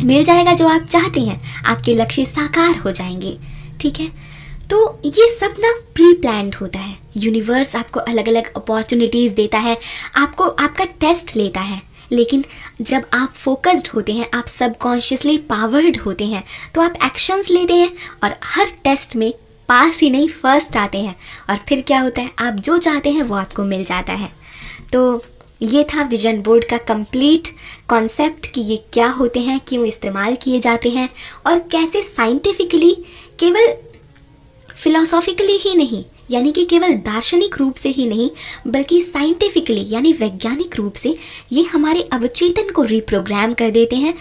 मिल जाएगा जो आप चाहते हैं, आपके लक्ष्य साकार हो जाएंगे, ठीक है। तो ये सब ना प्री प्लान्ड होता है। यूनिवर्स आपको अलग अलग अपॉर्चुनिटीज़ देता है, आपको आपका टेस्ट लेता है। लेकिन जब आप फोकस्ड होते हैं, आप सबकॉन्शियसली पावर्ड होते हैं, तो आप एक्शंस लेते हैं और हर टेस्ट में पास ही नहीं फर्स्ट आते हैं। और फिर क्या होता है, आप जो चाहते हैं वो आपको मिल जाता है। तो ये था विजन बोर्ड का कंप्लीट कॉन्सेप्ट कि ये क्या होते हैं, क्यों इस्तेमाल किए जाते हैं और कैसे साइंटिफिकली, केवल फिलोसॉफिकली ही नहीं, यानी कि केवल दार्शनिक रूप से ही नहीं, बल्कि साइंटिफिकली यानी वैज्ञानिक रूप से ये हमारे अवचेतन को रिप्रोग्राम कर देते हैं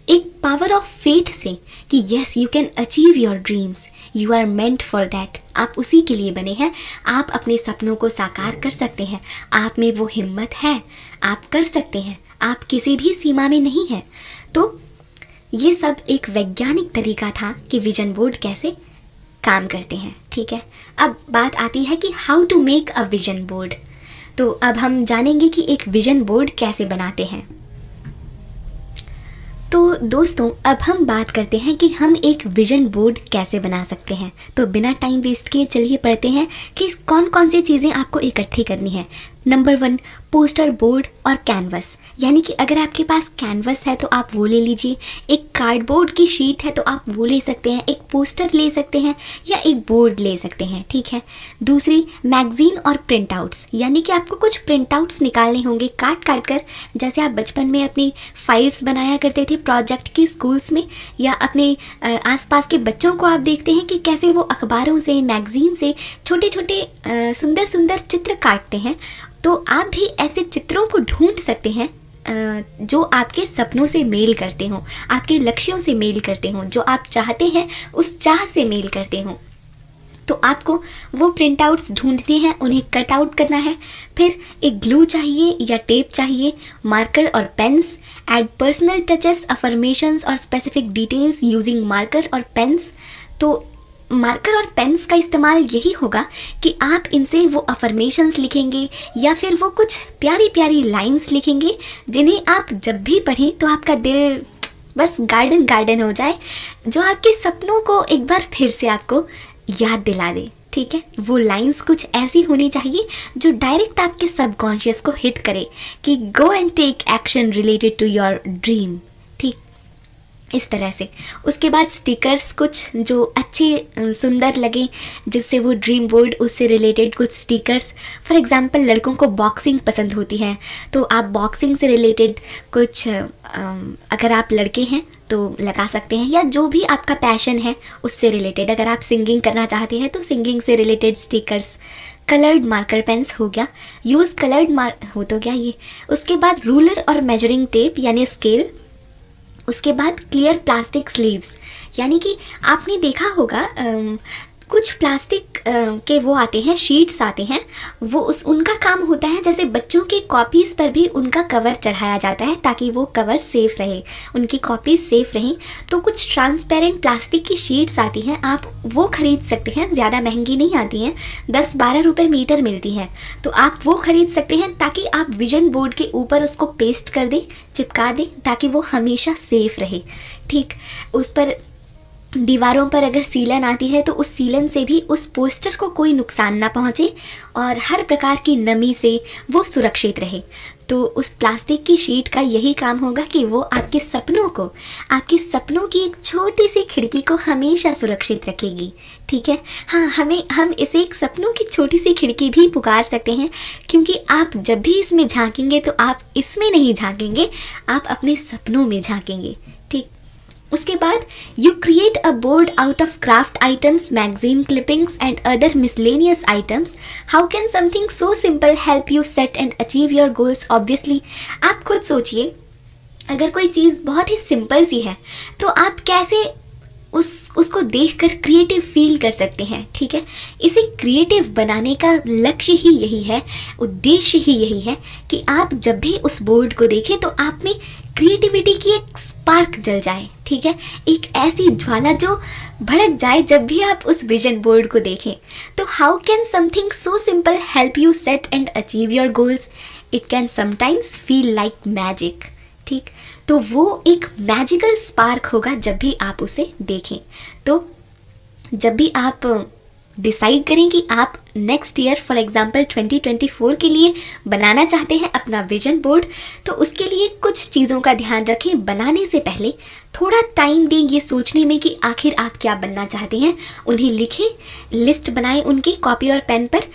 एक पावर ऑफ फेथ से कि yes you can achieve your dreams, you are meant for that. आप उसी के लिए बने हैं, आप अपने सपनों को साकार कर सकते हैं, आप में वो हिम्मत है, आप कर सकते हैं, आप किसी भी सीमा में नहीं हैं। तो ये सब एक वैज्ञानिक तरीका था कि विजन बोर्ड कैसे काम करते हैं, ठीक है। अब बात आती है कि how to make a vision board. तो अब हम जानेंगे कि एक विजन बोर्ड कैसे बनाते हैं। तो दोस्तों, अब हम बात करते हैं कि हम एक विजन बोर्ड कैसे बना सकते हैं। तो बिना टाइम वेस्ट किए चलिए पढ़ते हैं कि कौन कौन सी चीज़ें आपको इकट्ठी करनी है। नंबर 1, पोस्टर बोर्ड और कैनवस, यानी कि अगर आपके पास कैनवस है तो आप वो ले लीजिए, एक कार्डबोर्ड की शीट है तो आप वो ले सकते हैं, एक पोस्टर ले सकते हैं या एक बोर्ड ले सकते हैं, ठीक है। दूसरी, मैगज़ीन और प्रिंट आउट्स, यानी कि आपको कुछ प्रिंट आउट्स निकालने होंगे काट काट कर, जैसे आप बचपन में अपनी फाइल्स बनाया करते थे प्रोजेक्ट की स्कूल्स में, या अपने आसपास के बच्चों को आप देखते हैं कि कैसे वो अखबारों से, मैगज़ीन से छोटे छोटे सुंदर सुंदर चित्र काटते हैं। तो आप भी ऐसे चित्रों को ढूंढ सकते हैं जो आपके सपनों से मेल करते हों, आपके लक्ष्यों से मेल करते हों, जो आप चाहते हैं उस चाह से मेल करते हों। तो आपको वो प्रिंट आउट्स ढूंढने हैं, उन्हें कट आउट करना है। फिर एक ग्लू चाहिए या टेप चाहिए, मार्कर और pens, add personal touches, affirmations और स्पेसिफिक डिटेल्स यूजिंग मार्कर और पेन्स। तो मार्कर और पेन्स का इस्तेमाल यही होगा कि आप इनसे वो अफर्मेशंस लिखेंगे या फिर वो कुछ प्यारी प्यारी लाइंस लिखेंगे जिन्हें आप जब भी पढ़ें तो आपका दिल बस गार्डन गार्डन हो जाए, जो आपके सपनों को एक बार फिर से आपको याद दिला दे, ठीक है। वो लाइंस कुछ ऐसी होनी चाहिए जो डायरेक्ट आपके सबकॉन्शियस को हिट करे कि go and take action related to your dream, ठीक, इस तरह से। उसके बाद स्टिकर्स कुछ जो अच्छे सुंदर लगे, जिससे वो ड्रीम बोर्ड, उससे रिलेटेड कुछ स्टिकर्स। फॉर एग्जांपल लड़कों को बॉक्सिंग पसंद होती है तो आप बॉक्सिंग से रिलेटेड कुछ अगर आप लड़के हैं तो लगा सकते हैं, या जो भी आपका पैशन है उससे रिलेटेड। अगर आप सिंगिंग करना चाहते हैं तो सिंगिंग से related stickers. Coloured marker pens हो गया, यूज़ कलर्ड हो तो गया ये। उसके बाद रूलर और मेजरिंग टेप यानी स्केल। उसके बाद क्लियर प्लास्टिक स्लीव्स, यानी कि आपने देखा होगा कुछ प्लास्टिक के वो आते हैं, शीट्स आते हैं, वो उनका काम होता है जैसे बच्चों के कॉपीज़ पर भी उनका कवर चढ़ाया जाता है ताकि वो कवर सेफ़ रहे, उनकी कॉपीज़ सेफ़ रहें। तो कुछ ट्रांसपेरेंट प्लास्टिक की शीट्स आती हैं, आप वो ख़रीद सकते हैं, ज़्यादा महंगी नहीं आती हैं, 10-12 रुपये मीटर मिलती हैं। तो आप वो ख़रीद सकते हैं ताकि आप विजन बोर्ड के ऊपर उसको पेस्ट कर दें, चिपका दें, ताकि वो हमेशा सेफ़ रहे। ठीक, उस पर दीवारों पर अगर सीलन आती है तो उस सीलन से भी उस पोस्टर को कोई नुकसान ना पहुँचे और हर प्रकार की नमी से वो सुरक्षित रहे। तो उस प्लास्टिक की शीट का यही काम होगा कि वो आपके सपनों की एक छोटी सी खिड़की को हमेशा सुरक्षित रखेगी। ठीक है, हाँ, हम इसे एक सपनों की छोटी सी खिड़की भी पुकार सकते हैं, क्योंकि आप जब भी इसमें झांकेंगे तो आप इसमें नहीं झांकेंगे, आप अपने सपनों में झांकेंगे। ठीक, उसके बाद you create a board out of craft items, magazine clippings and other miscellaneous items. How can something so simple help you set and achieve your goals? Obviously आप खुद सोचिए, अगर कोई चीज़ बहुत ही सिंपल सी है तो आप कैसे उसको देखकर क्रिएटिव फील कर सकते हैं। ठीक है, इसे क्रिएटिव बनाने का लक्ष्य ही यही है, उद्देश्य ही यही है कि आप जब भी उस बोर्ड को देखें तो आप में क्रिएटिविटी की एक स्पार्क जल जाए। ठीक है, एक ऐसी ज्वाला जो भड़क जाए जब भी आप उस विजन बोर्ड को देखें। तो how can something so simple help you set and achieve your goals? It can sometimes feel like magic. ठीक, तो वो एक मैजिकल स्पार्क होगा जब भी आप उसे देखें। तो जब भी आप डिसाइड करें कि आप नेक्स्ट ईयर फॉर एग्जांपल 2024 के लिए बनाना चाहते हैं अपना विजन बोर्ड, तो उसके लिए कुछ चीज़ों का ध्यान रखें। बनाने से पहले थोड़ा टाइम दें ये सोचने में कि आखिर आप क्या बनना चाहते हैं, उन्हें लिखें, लिस्ट बनाएं उनकी कॉपी और पेन पर।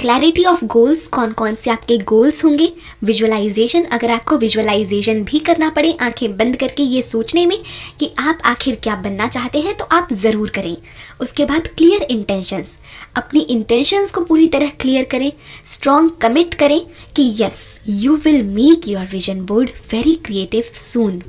क्लैरिटी ऑफ गोल्स, कौन कौन से आपके गोल्स होंगे। विजुअलाइजेशन, अगर आपको विजुअलाइजेशन भी करना पड़े आंखें बंद करके ये सोचने में कि आप आखिर क्या बनना चाहते हैं, तो आप ज़रूर करें। उसके बाद क्लियर इंटेंशंस, अपनी इंटेंशंस को पूरी तरह क्लियर करें, स्ट्रॉन्ग कमिट करें कि yes you will make your vision board very creative soon.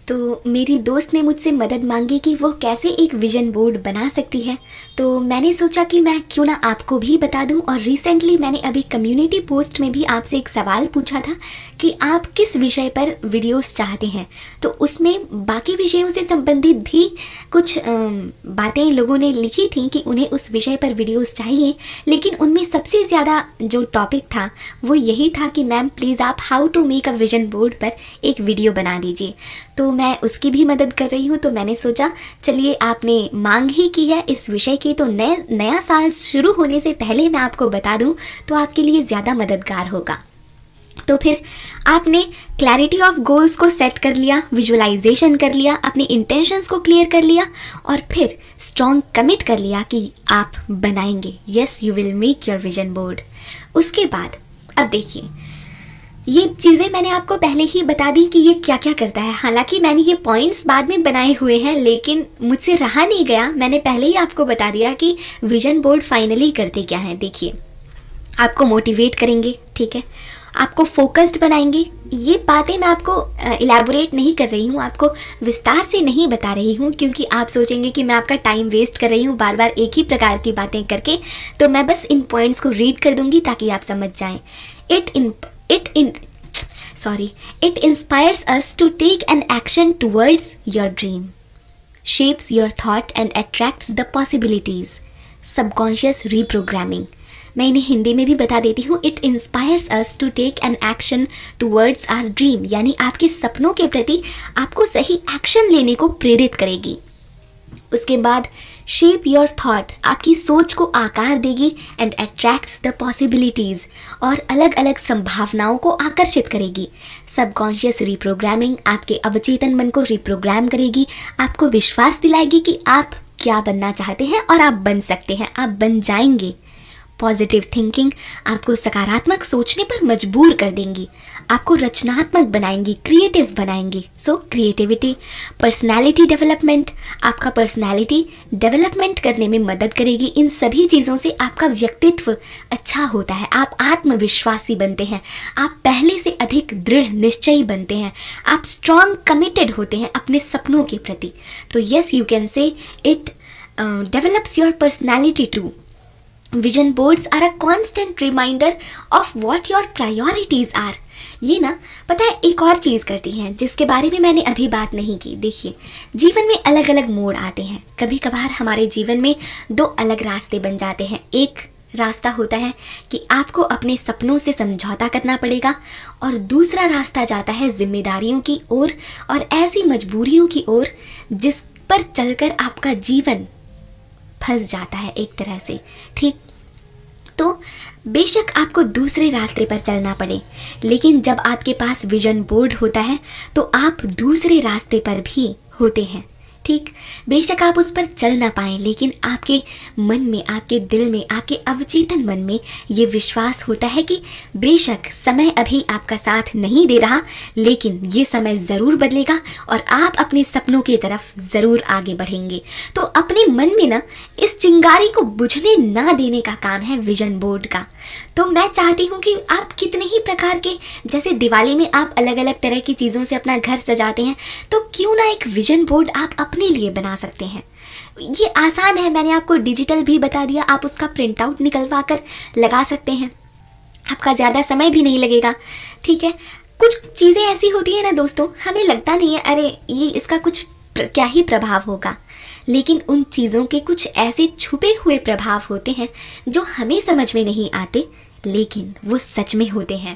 तो मेरी दोस्त ने मुझसे मदद मांगी कि वो कैसे एक विजन बोर्ड बना सकती है, तो मैंने सोचा कि मैं क्यों ना आपको भी बता दूं। और रिसेंटली मैंने अभी कम्युनिटी पोस्ट में भी आपसे एक सवाल पूछा था कि आप किस विषय पर वीडियोस चाहते हैं, तो उसमें बाकी विषयों से संबंधित भी कुछ बातें लोगों ने लिखी थी कि उन्हें उस विषय पर वीडियोस चाहिए, लेकिन उनमें सबसे ज़्यादा जो टॉपिक था वो यही था कि मैम प्लीज़ आप how to make a vision board पर एक वीडियो बना दीजिए। तो मैं उसकी भी मदद कर रही हूँ। तो मैंने सोचा चलिए, आपने मांग ही की है इस विषय की, तो नया साल शुरू होने से पहले मैं आपको बता दूँ तो आपके लिए ज़्यादा मददगार होगा। तो फिर आपने क्लैरिटी ऑफ गोल्स को सेट कर लिया, विजुअलाइजेशन कर लिया, अपनी इंटेंशंस को क्लियर कर लिया और फिर स्ट्रॉन्ग कमिट कर लिया कि आप बनाएंगे, yes you will make your vision board. उसके बाद अब देखिए, ये चीज़ें मैंने आपको पहले ही बता दी कि ये क्या क्या करता है। हालांकि मैंने ये पॉइंट्स बाद में बनाए हुए हैं, लेकिन मुझसे रहा नहीं गया, मैंने पहले ही आपको बता दिया कि विजन बोर्ड फाइनली करते क्या है। देखिए, आपको मोटिवेट करेंगे, ठीक है, आपको फोकस्ड बनाएंगे। ये बातें मैं आपको इलैबोरेट नहीं कर रही हूँ, आपको विस्तार से नहीं बता रही हूँ, क्योंकि आप सोचेंगे कि मैं आपका टाइम वेस्ट कर रही हूँ बार बार एक ही प्रकार की बातें करके। तो मैं बस इन पॉइंट्स को रीड कर दूंगी ताकि आप समझ जाएं। It inspires us to take an action towards your dream, shapes your thought and attracts the possibilities. Subconscious reprogramming. मैं इन्हें हिंदी में भी बता देती हूँ। It inspires us to take an action towards our dream, यानी आपके सपनों के प्रति आपको सही एक्शन लेने को प्रेरित करेगी। उसके बाद शेप योर थॉट, आपकी सोच को आकार देगी एंड अट्रैक्ट्स द पॉसिबिलिटीज़, और अलग अलग संभावनाओं को आकर्षित करेगी। सबकॉन्शियस रिप्रोग्रामिंग, आपके अवचेतन मन को रिप्रोग्राम करेगी, आपको विश्वास दिलाएगी कि आप क्या बनना चाहते हैं और आप बन सकते हैं, आप बन जाएंगे। पॉजिटिव थिंकिंग आपको सकारात्मक सोचने पर मजबूर कर देंगी, आपको रचनात्मक बनाएंगी, क्रिएटिव बनाएंगी। सो क्रिएटिविटी। पर्सनालिटी डेवलपमेंट, आपका पर्सनालिटी डेवलपमेंट करने में मदद करेगी। इन सभी चीज़ों से आपका व्यक्तित्व अच्छा होता है, आप आत्मविश्वासी बनते हैं, आप पहले से अधिक दृढ़ निश्चयी बनते हैं, आप स्ट्रॉन्ग कमिटेड होते हैं अपने सपनों के प्रति। तो yes, you can say it develops your personality too. Vision boards are a constant reminder of what your priorities are. ये ना पता है एक और चीज़ करती हैं जिसके बारे में मैंने अभी बात नहीं की. देखिए, जीवन में अलग अलग मोड़ आते हैं. कभी कभार हमारे जीवन में दो अलग रास्ते बन जाते हैं. एक रास्ता होता है कि आपको अपने सपनों से समझौता करना पड़ेगा, और दूसरा रास्ता जाता है जिम्मेदारियों की ओर और ऐसी मजबूरियों की ओर जिस पर चलकर आपका जीवन फंस जाता है एक तरह से. ठीक, तो बेशक आपको दूसरे रास्ते पर चलना पड़े, लेकिन जब आपके पास विजन बोर्ड होता है तो आप दूसरे रास्ते पर भी होते हैं. ठीक, बेशक आप उस पर चल ना पाएँ, लेकिन आपके मन में, आपके दिल में, आपके अवचेतन मन में ये विश्वास होता है कि बेशक समय अभी आपका साथ नहीं दे रहा, लेकिन ये समय ज़रूर बदलेगा और आप अपने सपनों की तरफ ज़रूर आगे बढ़ेंगे. तो अपने मन में ना इस चिंगारी को बुझने ना देने का काम है विजन बोर्ड का. तो मैं चाहती हूँ कि आप कितने ही प्रकार के, जैसे दिवाली में आप अलग अलग तरह की चीज़ों से अपना घर सजाते हैं, तो क्यों ना एक विजन बोर्ड आप अपने लिए बना सकते हैं. ये आसान है, मैंने आपको डिजिटल भी बता दिया. आप उसका प्रिंट आउट निकलवा कर लगा सकते हैं, आपका ज़्यादा समय भी नहीं लगेगा. ठीक है, कुछ चीज़ें ऐसी होती है ना दोस्तों, हमें लगता नहीं है अरे ये इसका कुछ क्या ही प्रभाव होगा, लेकिन उन चीज़ों के कुछ ऐसे छुपे हुए प्रभाव होते हैं जो हमें समझ में नहीं आते, लेकिन वो सच में होते हैं.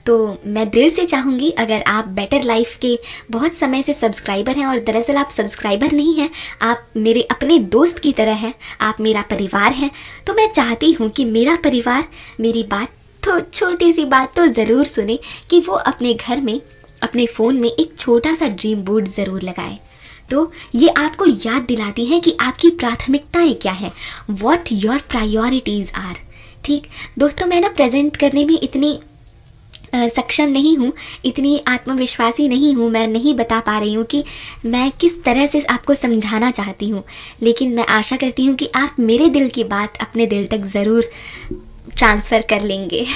तो मैं दिल से चाहूँगी, अगर आप बेटर लाइफ के बहुत समय से सब्सक्राइबर हैं और दरअसल आप सब्सक्राइबर नहीं हैं, आप मेरे अपने दोस्त की तरह हैं, आप मेरा परिवार हैं, तो मैं चाहती हूँ कि मेरा परिवार मेरी बात, तो छोटी सी बात तो ज़रूर सुने कि वो अपने घर में, अपने फ़ोन में एक छोटा सा ड्रीम बोर्ड ज़रूर लगाए. तो ये आपको याद दिलाती है कि आपकी प्राथमिकताएं क्या हैं, व्हाट योर प्रायोरिटीज़ आर. ठीक दोस्तों, मैं ना प्रेजेंट करने में इतनी सक्षम नहीं हूँ, इतनी आत्मविश्वासी नहीं हूँ, मैं नहीं बता पा रही हूँ कि मैं किस तरह से आपको समझाना चाहती हूँ, लेकिन मैं आशा करती हूँ कि आप मेरे दिल की बात अपने दिल तक ज़रूर ट्रांसफ़र कर लेंगे.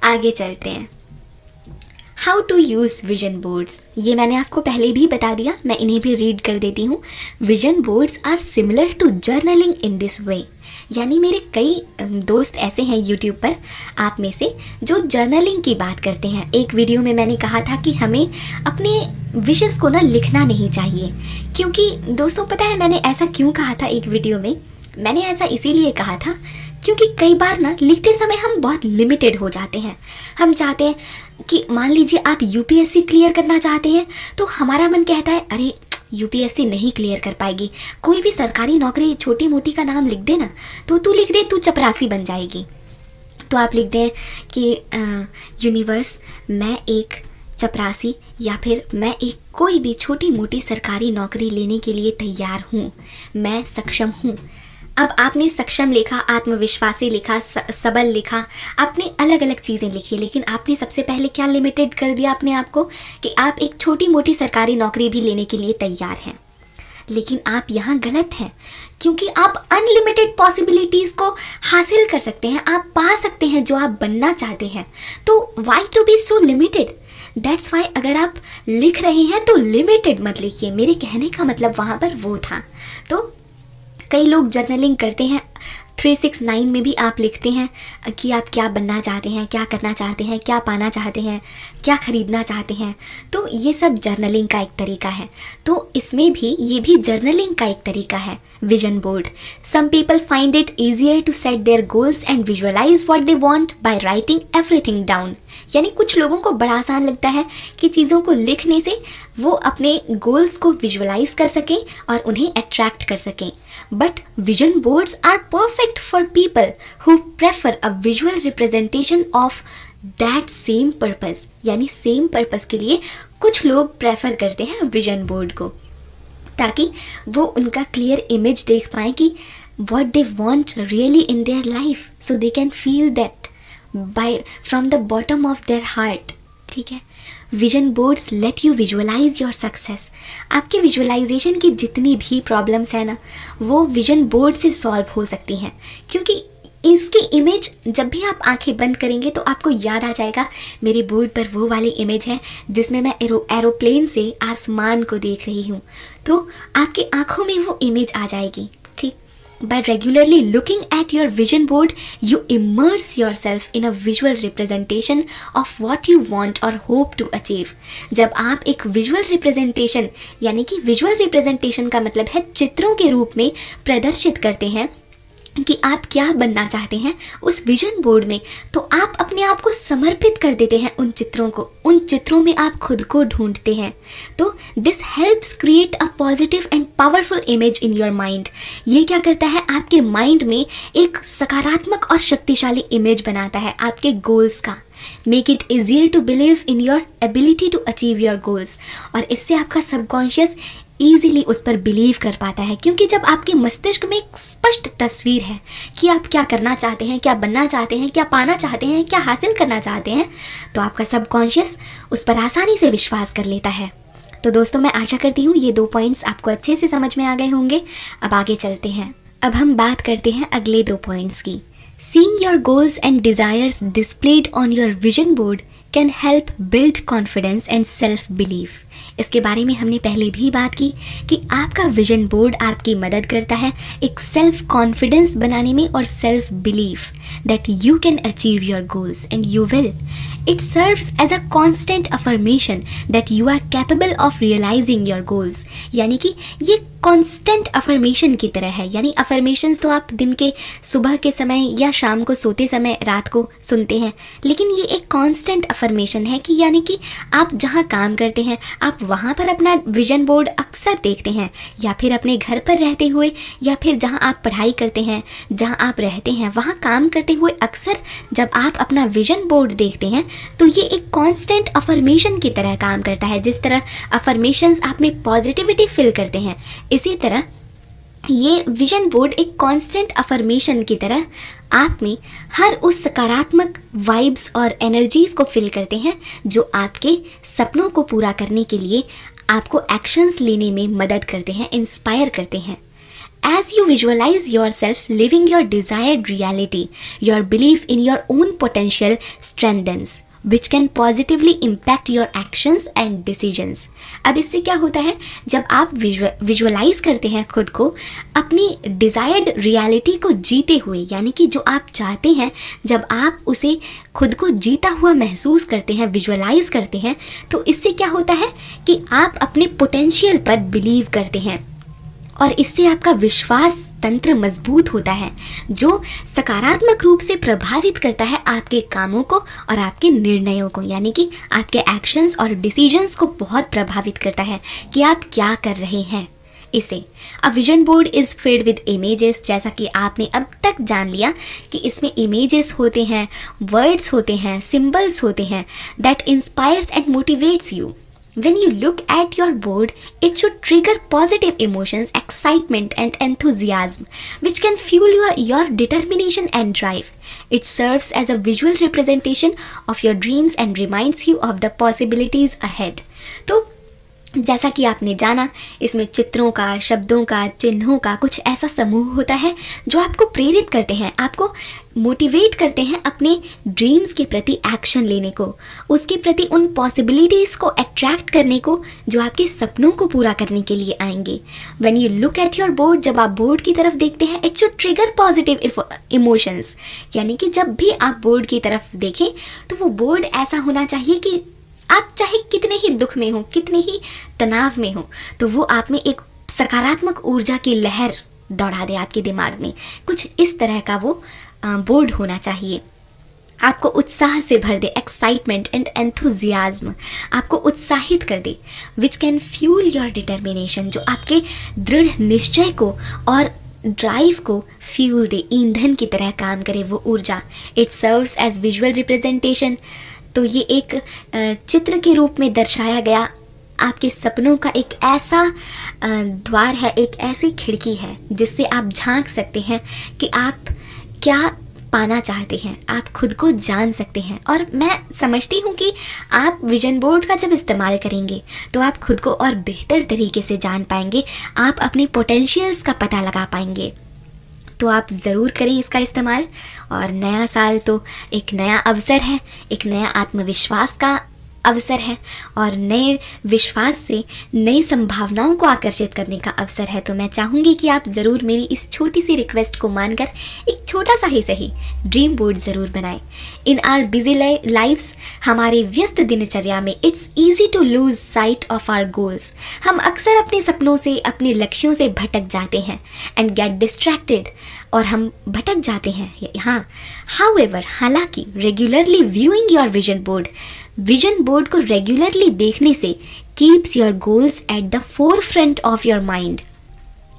आगे चलते हैं. How to use vision boards, ये मैंने आपको पहले भी बता दिया, मैं इन्हें भी रीड कर देती हूँ. Vision boards are similar to journaling in this way. यानी मेरे कई दोस्त ऐसे हैं यूट्यूब पर, आप में से, जो जर्नलिंग की बात करते हैं. एक वीडियो में मैंने कहा था कि हमें अपने विशेस को ना लिखना नहीं चाहिए, क्योंकि दोस्तों पता है मैंने ऐसा क्यों कहा था एक वीडियो में. मैंने ऐसा इसीलिए कहा था क्योंकि कई बार ना लिखते समय हम बहुत लिमिटेड हो जाते हैं. हम चाहते हैं कि मान लीजिए आप यूपीएससी क्लियर करना चाहते हैं, तो हमारा मन कहता है अरे यूपीएससी नहीं क्लियर कर पाएगी, कोई भी सरकारी नौकरी छोटी मोटी का नाम लिख दे ना, तो तू लिख दे तू चपरासी बन जाएगी. तो आप लिख दें कि यूनिवर्स मैं एक चपरासी, या फिर मैं एक कोई भी छोटी मोटी सरकारी नौकरी लेने के लिए तैयार हूँ, मैं सक्षम हूँ. अब आपने सक्षम लिखा, आत्मविश्वासी लिखा, सबल लिखा, आपने अलग अलग चीज़ें लिखी, लेकिन आपने सबसे पहले क्या लिमिटेड कर दिया अपने आप को कि आप एक छोटी मोटी सरकारी नौकरी भी लेने के लिए तैयार हैं. लेकिन आप यहाँ गलत हैं, क्योंकि आप अनलिमिटेड पॉसिबिलिटीज़ को हासिल कर सकते हैं, आप पा सकते हैं जो आप बनना चाहते हैं. तो why to be so limited. That's why अगर आप लिख रहे हैं तो लिमिटेड मत लिखिए. मेरे कहने का मतलब वहाँ पर वो था. तो कई लोग जर्नलिंग करते हैं, 369 में भी आप लिखते हैं कि आप क्या बनना चाहते हैं, क्या करना चाहते हैं, क्या पाना चाहते हैं, क्या खरीदना चाहते हैं. तो ये सब जर्नलिंग का एक तरीका है. तो इसमें भी ये भी जर्नलिंग का एक तरीका है, vision board. Some people find it easier to set their goals and visualise what they want by writing everything down. यानी कुछ लोगों को बड़ा आसान लगता है कि चीज़ों को लिखने से वो अपने गोल्स को विजुअलाइज कर सकें और उन्हें अट्रैक्ट कर सकें. But vision boards are perfect for people who prefer a visual representation of that same purpose. यानी सेम पर्पस के लिए कुछ लोग प्रेफर करते हैं विजन बोर्ड को, ताकि वो उनका क्लियर इमेज देख पाएँ कि what they want really in their life, so they can feel that from the bottom of their heart. ठीक है. Vision boards let you visualise your success. आपके विजुअलाइजेशन की जितनी भी प्रॉब्लम्स हैं ना, वो विजन बोर्ड से सॉल्व हो सकती हैं, क्योंकि इसकी इमेज जब भी आप आंखें बंद करेंगे तो आपको याद आ जाएगा मेरे बोर्ड पर वो वाली इमेज है जिसमें मैं एरोप्लेन से आसमान को देख रही हूँ. तो आपकी आंखों में वो इमेज आ जाएगी. ठीक By regularly looking at your vision board, you immerse yourself in a visual representation of what you want or hope to achieve. जब आप एक विजुअल रिप्रेजेंटेशन, यानी कि विजुअल रिप्रेजेंटेशन का मतलब है चित्रों के रूप में प्रदर्शित करते हैं कि आप क्या बनना चाहते हैं उस विजन बोर्ड में, तो आप अपने आप को समर्पित कर देते हैं उन चित्रों को, उन चित्रों में आप खुद को ढूंढते हैं. तो this helps create a positive and powerful image in your mind. ये क्या करता है, आपके माइंड में एक सकारात्मक और शक्तिशाली इमेज बनाता है आपके गोल्स का. Make it easier to believe in your ability to achieve your goals. और इससे आपका सबकॉन्शियस ईजिली उस पर बिलीव कर पाता है, क्योंकि जब आपके मस्तिष्क में एक स्पष्ट तस्वीर है कि आप क्या करना चाहते हैं, क्या बनना चाहते हैं, क्या पाना चाहते हैं, क्या हासिल करना चाहते हैं, तो आपका सबकॉन्शियस उस पर आसानी से विश्वास कर लेता है. तो दोस्तों, मैं आशा करती हूँ ये 2 पॉइंट्स आपको अच्छे से समझ में आ गए होंगे. अब आगे चलते हैं. अब हम बात करते हैं अगले 2 पॉइंट्स की. Seeing your goals and desires displayed on your vision board can help build confidence and self-belief. इसके बारे में हमने पहले भी बात की कि आपका विजन बोर्ड आपकी मदद करता है एक सेल्फ कॉन्फिडेंस बनाने में और self belief that you can achieve your goals and you will. It serves as a constant affirmation that you are capable of realising your goals. यानी कि ये कॉन्स्टेंट अफर्मेशन की तरह है. यानी अफर्मेशंस तो आप दिन के सुबह के समय या शाम को सोते समय रात को सुनते हैं, लेकिन ये एक कॉन्स्टेंट अफर्मेशन है कि यानी कि आप जहाँ काम करते हैं आप वहाँ पर अपना विजन बोर्ड अक्सर देखते हैं, या फिर अपने घर पर रहते हुए, या फिर जहाँ आप पढ़ाई करते हैं, जहाँ आप रहते हैं, वहाँ काम करते हुए अक्सर जब आप अपना विजन बोर्ड देखते हैं तो ये एक कॉन्स्टेंट अफर्मेशन की तरह काम करता है. जिस तरह अफर्मेशंस आप में पॉजिटिविटी फिल करते हैं, इसी तरह ये विजन बोर्ड एक कांस्टेंट अफर्मेशन की तरह आप में हर उस सकारात्मक वाइब्स और एनर्जीज को फिल करते हैं जो आपके सपनों को पूरा करने के लिए आपको एक्शंस लेने में मदद करते हैं, इंस्पायर करते हैं. As you visualize yourself living your desired reality, your belief in your own potential strengthens, which can positively impact your actions and decisions. अब इससे क्या होता है, जब आप विजुअलाइज करते हैं खुद को अपनी डिज़ायर्ड रियलिटी को जीते हुए, यानी कि जो आप चाहते हैं, जब आप उसे खुद को जीता हुआ महसूस करते हैं, विजुअलाइज करते हैं, तो इससे क्या होता है कि आप अपने पोटेंशियल पर बिलीव करते हैं और इससे आपका विश्वास तंत्र मजबूत होता है, जो सकारात्मक रूप से प्रभावित करता है आपके कामों को और आपके निर्णयों को, यानी कि आपके एक्शंस और डिसीजंस को बहुत प्रभावित करता है कि आप क्या कर रहे हैं. इसे अ vision board is filled with images. जैसा कि आपने अब तक जान लिया कि इसमें इमेजेस होते हैं, वर्ड्स होते हैं, सिंबल्स होते हैं that inspires and motivates you. When you look at your board, it should trigger positive emotions, excitement and enthusiasm, which can fuel your determination and drive. It serves as a visual representation of your dreams and reminds you of the possibilities ahead. तो जैसा कि आपने जाना, इसमें चित्रों का, शब्दों का, चिन्हों का कुछ ऐसा समूह होता है जो आपको प्रेरित करते हैं, आपको मोटिवेट करते हैं अपने ड्रीम्स के प्रति एक्शन लेने को, उसके प्रति उन पॉसिबिलिटीज़ को अट्रैक्ट करने को जो आपके सपनों को पूरा करने के लिए आएंगे. When you look at your board, जब आप बोर्ड की तरफ देखते हैं, it should trigger positive emotions. यानी कि जब भी आप बोर्ड की तरफ देखें तो वो बोर्ड ऐसा होना चाहिए कि आप चाहे कितने ही दुख में हो, कितने ही तनाव में हो, तो वो आप में एक सकारात्मक ऊर्जा की लहर दौड़ा दे आपके दिमाग में. कुछ इस तरह का वो बोर्ड होना चाहिए. आपको उत्साह से भर दे, एक्साइटमेंट एंड एंथुजियाज्म, आपको उत्साहित कर दे. Which can fuel your determination, जो आपके दृढ़ निश्चय को और ड्राइव को फ्यूल दे, ईंधन की तरह काम करे वो ऊर्जा. It serves as visual representation. तो ये एक चित्र के रूप में दर्शाया गया आपके सपनों का एक ऐसा द्वार है, एक ऐसी खिड़की है जिससे आप झांक सकते हैं कि आप क्या पाना चाहते हैं, आप खुद को जान सकते हैं. और मैं समझती हूँ कि आप विजन बोर्ड का जब इस्तेमाल करेंगे तो आप खुद को और बेहतर तरीके से जान पाएंगे, आप अपने पोटेंशियल्स का पता लगा पाएंगे. तो आप ज़रूर करें इसका इस्तेमाल. और नया साल तो एक नया अवसर है, एक नया आत्मविश्वास का अवसर है और नए विश्वास से नई संभावनाओं को आकर्षित करने का अवसर है। तो मैं चाहूँगी कि आप ज़रूर मेरी इस छोटी सी रिक्वेस्ट को मानकर एक छोटा सा ही सही ड्रीम बोर्ड ज़रूर बनाएं। इन आवर बिजी लाइफ्स, हमारे व्यस्त दिनचर्या में it's easy to lose sight of our goals. हम अक्सर अपने सपनों से, अपने लक्ष्यों से भटक जाते हैं एंड गेट डिस्ट्रैक्टेड, और हम भटक जाते हैं। हाँ, हाउएवर, हालांकि regularly viewing your vision board को रेगुलरली देखने से keeps your goals at the forefront of your mind,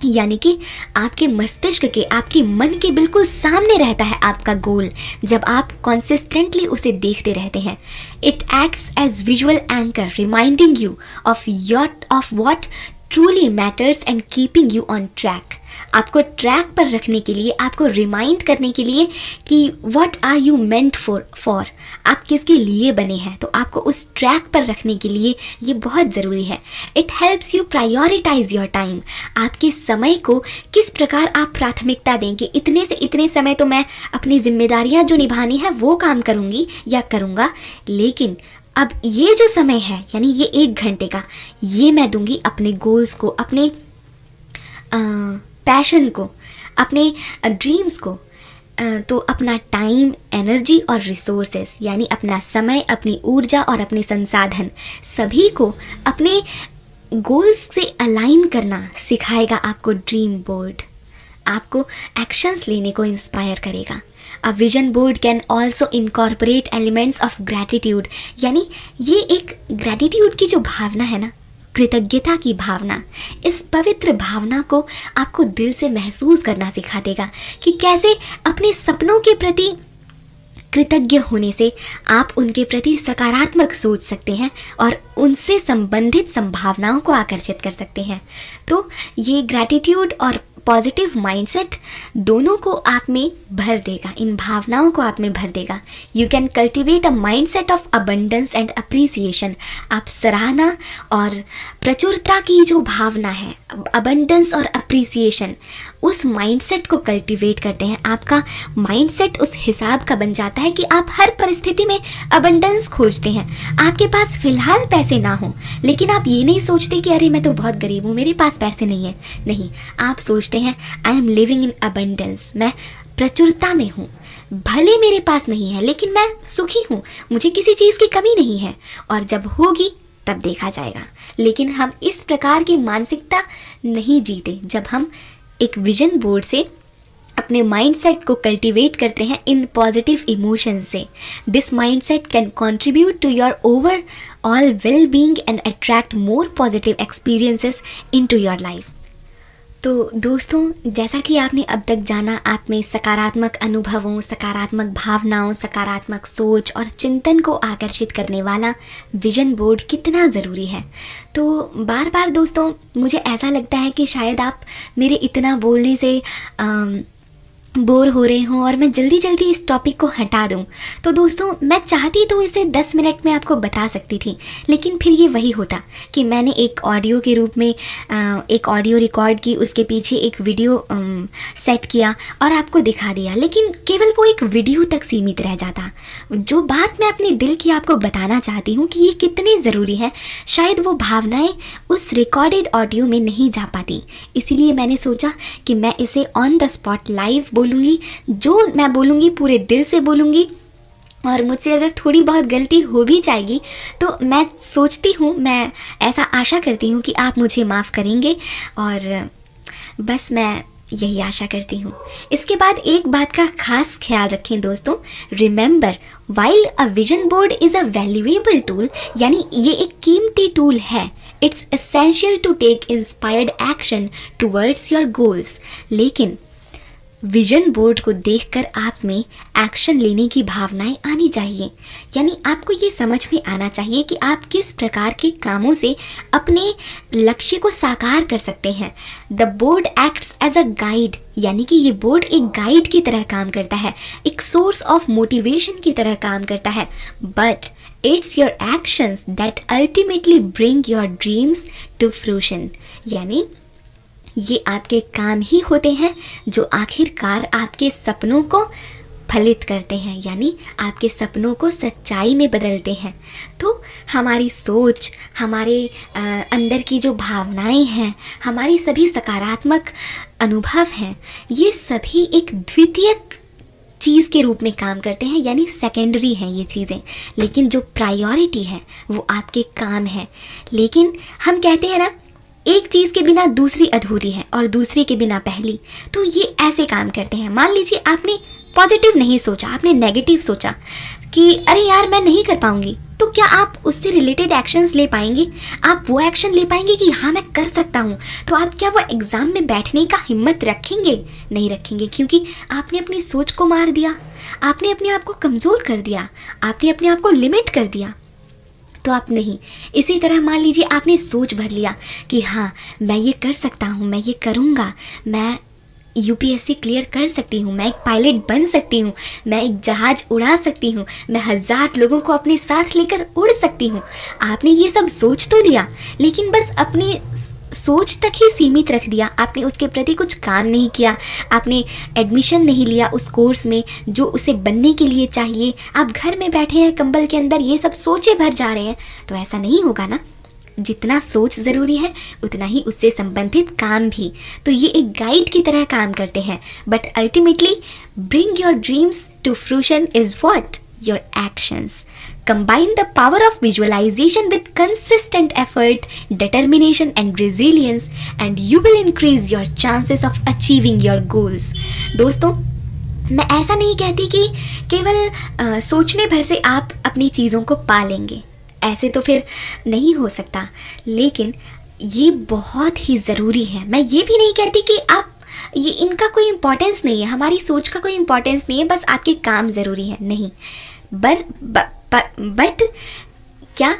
यानी कि आपके मस्तिष्क के, आपके मन के बिल्कुल सामने रहता है आपका गोल जब आप कंसिस्टेंटली उसे देखते रहते हैं। It acts as visual anchor reminding you of what truly matters and keeping you on track. आपको ट्रैक पर रखने के लिए, आपको रिमाइंड करने के लिए कि what are you meant for, आप किसके लिए बने हैं, तो आपको उस ट्रैक पर रखने के लिए ये बहुत ज़रूरी है। It helps you prioritise your time. आपके समय को किस प्रकार आप प्राथमिकता दें कि इतने से इतने समय तो मैं अपनी जिम्मेदारियां जो निभानी है वो काम करूँगी या करूँगा, लेकिन अब ये जो समय है, यानी ये 1 घंटे का, ये मैं दूंगी अपने गोल्स को, अपने पैशन को, अपने ड्रीम्स को। तो अपना टाइम, एनर्जी और रिसोर्सेस, यानी अपना समय, अपनी ऊर्जा और अपने संसाधन, सभी को अपने गोल्स से अलाइन करना सिखाएगा आपको ड्रीम बोर्ड। आपको एक्शंस लेने को इंस्पायर करेगा। अ vision board can also incorporate elements of gratitude, यानी ये एक ग्रैटिट्यूड की जो भावना है ना, कृतज्ञता की भावना, इस पवित्र भावना को आपको दिल से महसूस करना सिखा देगा कि कैसे अपने सपनों के प्रति कृतज्ञ होने से आप उनके प्रति सकारात्मक सोच सकते हैं और उनसे संबंधित संभावनाओं को आकर्षित कर सकते हैं। तो ये ग्रैटिट्यूड और पॉजिटिव माइंडसेट दोनों को आप में भर देगा, इन भावनाओं को आप में भर देगा। You can cultivate a mindset of abundance and appreciation. आप सराहना और प्रचुरता की जो भावना है, अबंडेंस और अप्रिसिएशन, उस माइंडसेट को कल्टिवेट करते हैं। आपका माइंडसेट उस हिसाब का बन जाता है कि आप हर परिस्थिति में अबंडेंस खोजते हैं। आपके पास फिलहाल पैसे ना हो, लेकिन आप ये नहीं सोचते कि अरे मैं तो बहुत गरीब हूँ, मेरे पास पैसे नहीं है। नहीं, आप सोचते हैं I am living in abundance, मैं प्रचुरता में हूँ। भले मेरे पास नहीं है, लेकिन मैं सुखी हूँ, मुझे किसी चीज़ की कमी नहीं है, और जब होगी तब देखा जाएगा। लेकिन हम इस प्रकार की मानसिकता नहीं जीते जब हम एक विजन बोर्ड से अपने माइंडसेट को कल्टीवेट करते हैं इन पॉजिटिव इमोशन से। This mindset can contribute to your overall well being and attract more positive experiences into your life. तो दोस्तों, जैसा कि आपने अब तक जाना, आप में सकारात्मक अनुभवों, सकारात्मक भावनाओं, सकारात्मक सोच और चिंतन को आकर्षित करने वाला विजन बोर्ड कितना ज़रूरी है। तो बार बार दोस्तों, मुझे ऐसा लगता है कि शायद आप मेरे इतना बोलने से बोर हो रहे हों और मैं जल्दी जल्दी इस टॉपिक को हटा दूं। तो दोस्तों, मैं चाहती तो इसे 10 मिनट में आपको बता सकती थी, लेकिन फिर ये वही होता कि मैंने एक ऑडियो के रूप में एक ऑडियो रिकॉर्ड की, उसके पीछे एक वीडियो सेट किया और आपको दिखा दिया, लेकिन केवल वो एक वीडियो तक सीमित रह जाता। जो बात मैं अपने दिल की आपको बताना चाहती हूँ कि ये कितनी ज़रूरी है, शायद वो भावनाएँ उस रिकॉर्डेड ऑडियो में नहीं जा पाती। इसीलिए मैंने सोचा कि मैं इसे ऑन द स्पॉट लाइव बोलूँगी। जो मैं बोलूँगी पूरे दिल से बोलूँगी, और मुझसे अगर थोड़ी बहुत गलती हो भी जाएगी तो मैं सोचती हूँ, मैं ऐसा आशा करती हूँ कि आप मुझे माफ़ करेंगे, और बस मैं यही आशा करती हूँ। इसके बाद एक बात का खास ख्याल रखें दोस्तों, remember while a vision board is a valuable tool, यानी ये एक कीमती टूल है, it's essential to take inspired action towards your goals. लेकिन विजन बोर्ड को देखकर आप में एक्शन लेने की भावनाएं आनी चाहिए, यानी आपको ये समझ में आना चाहिए कि आप किस प्रकार के कामों से अपने लक्ष्य को साकार कर सकते हैं। The board acts as a guide, यानी कि ये बोर्ड एक गाइड की तरह काम करता है, एक सोर्स ऑफ मोटिवेशन की तरह काम करता है, but it's your actions that ultimately bring your dreams to fruition, यानी ये आपके काम ही होते हैं जो आखिरकार आपके सपनों को फलित करते हैं, यानी आपके सपनों को सच्चाई में बदलते हैं। तो हमारी सोच, हमारे अंदर की जो भावनाएं हैं, हमारी सभी सकारात्मक अनुभव हैं, ये सभी एक द्वितीयक चीज़ के रूप में काम करते हैं, यानी सेकेंडरी हैं ये चीज़ें। लेकिन जो प्रायोरिटी है वो आपके काम है। लेकिन हम कहते हैं ना, एक चीज़ के बिना दूसरी अधूरी है और दूसरी के बिना पहली। तो ये ऐसे काम करते हैं। मान लीजिए आपने पॉजिटिव नहीं सोचा, आपने नेगेटिव सोचा कि अरे यार मैं नहीं कर पाऊंगी, तो क्या आप उससे रिलेटेड एक्शंस ले पाएंगे? आप वो एक्शन ले पाएंगे कि हाँ मैं कर सकता हूँ? तो आप क्या वो एग्ज़ाम में बैठने का हिम्मत रखेंगे? नहीं रखेंगे, क्योंकि आपने अपनी सोच को मार दिया, आपने अपने आप को कमज़ोर कर दिया, आपने अपने आप को लिमिट कर दिया। तो आप नहीं। इसी तरह मान लीजिए आपने सोच भर लिया कि हाँ मैं ये कर सकता हूँ, मैं ये करूँगा, मैं यूपीएससी क्लियर कर सकती हूँ, मैं एक पायलट बन सकती हूँ, मैं एक जहाज़ उड़ा सकती हूँ, मैं 1000 लोगों को अपने साथ लेकर उड़ सकती हूँ। आपने ये सब सोच तो दिया, लेकिन बस अपनी सोच तक ही सीमित रख दिया। आपने उसके प्रति कुछ काम नहीं किया, आपने एडमिशन नहीं लिया उस कोर्स में जो उसे बनने के लिए चाहिए। आप घर में बैठे हैं कंबल के अंदर, ये सब सोचे भर जा रहे हैं। तो ऐसा नहीं होगा ना। जितना सोच ज़रूरी है उतना ही उससे संबंधित काम भी। तो ये एक गाइड की तरह काम करते हैं। But ultimately bring your dreams to fruition is what? Your actions. Combine the power of visualization with consistent effort, determination and resilience, and you will increase your chances of achieving your goals. दोस्तों, मैं ऐसा नहीं कहती कि केवल सोचने भर से आप अपनी चीज़ों को पा लेंगे, ऐसे तो फिर नहीं हो सकता। लेकिन ये बहुत ही ज़रूरी है। मैं ये भी नहीं कहती कि आप ये इनका कोई इम्पोर्टेंस नहीं है, हमारी सोच का कोई इम्पोर्टेंस नहीं है, बस आपके काम ज़रूरी है, नहीं। बट क्या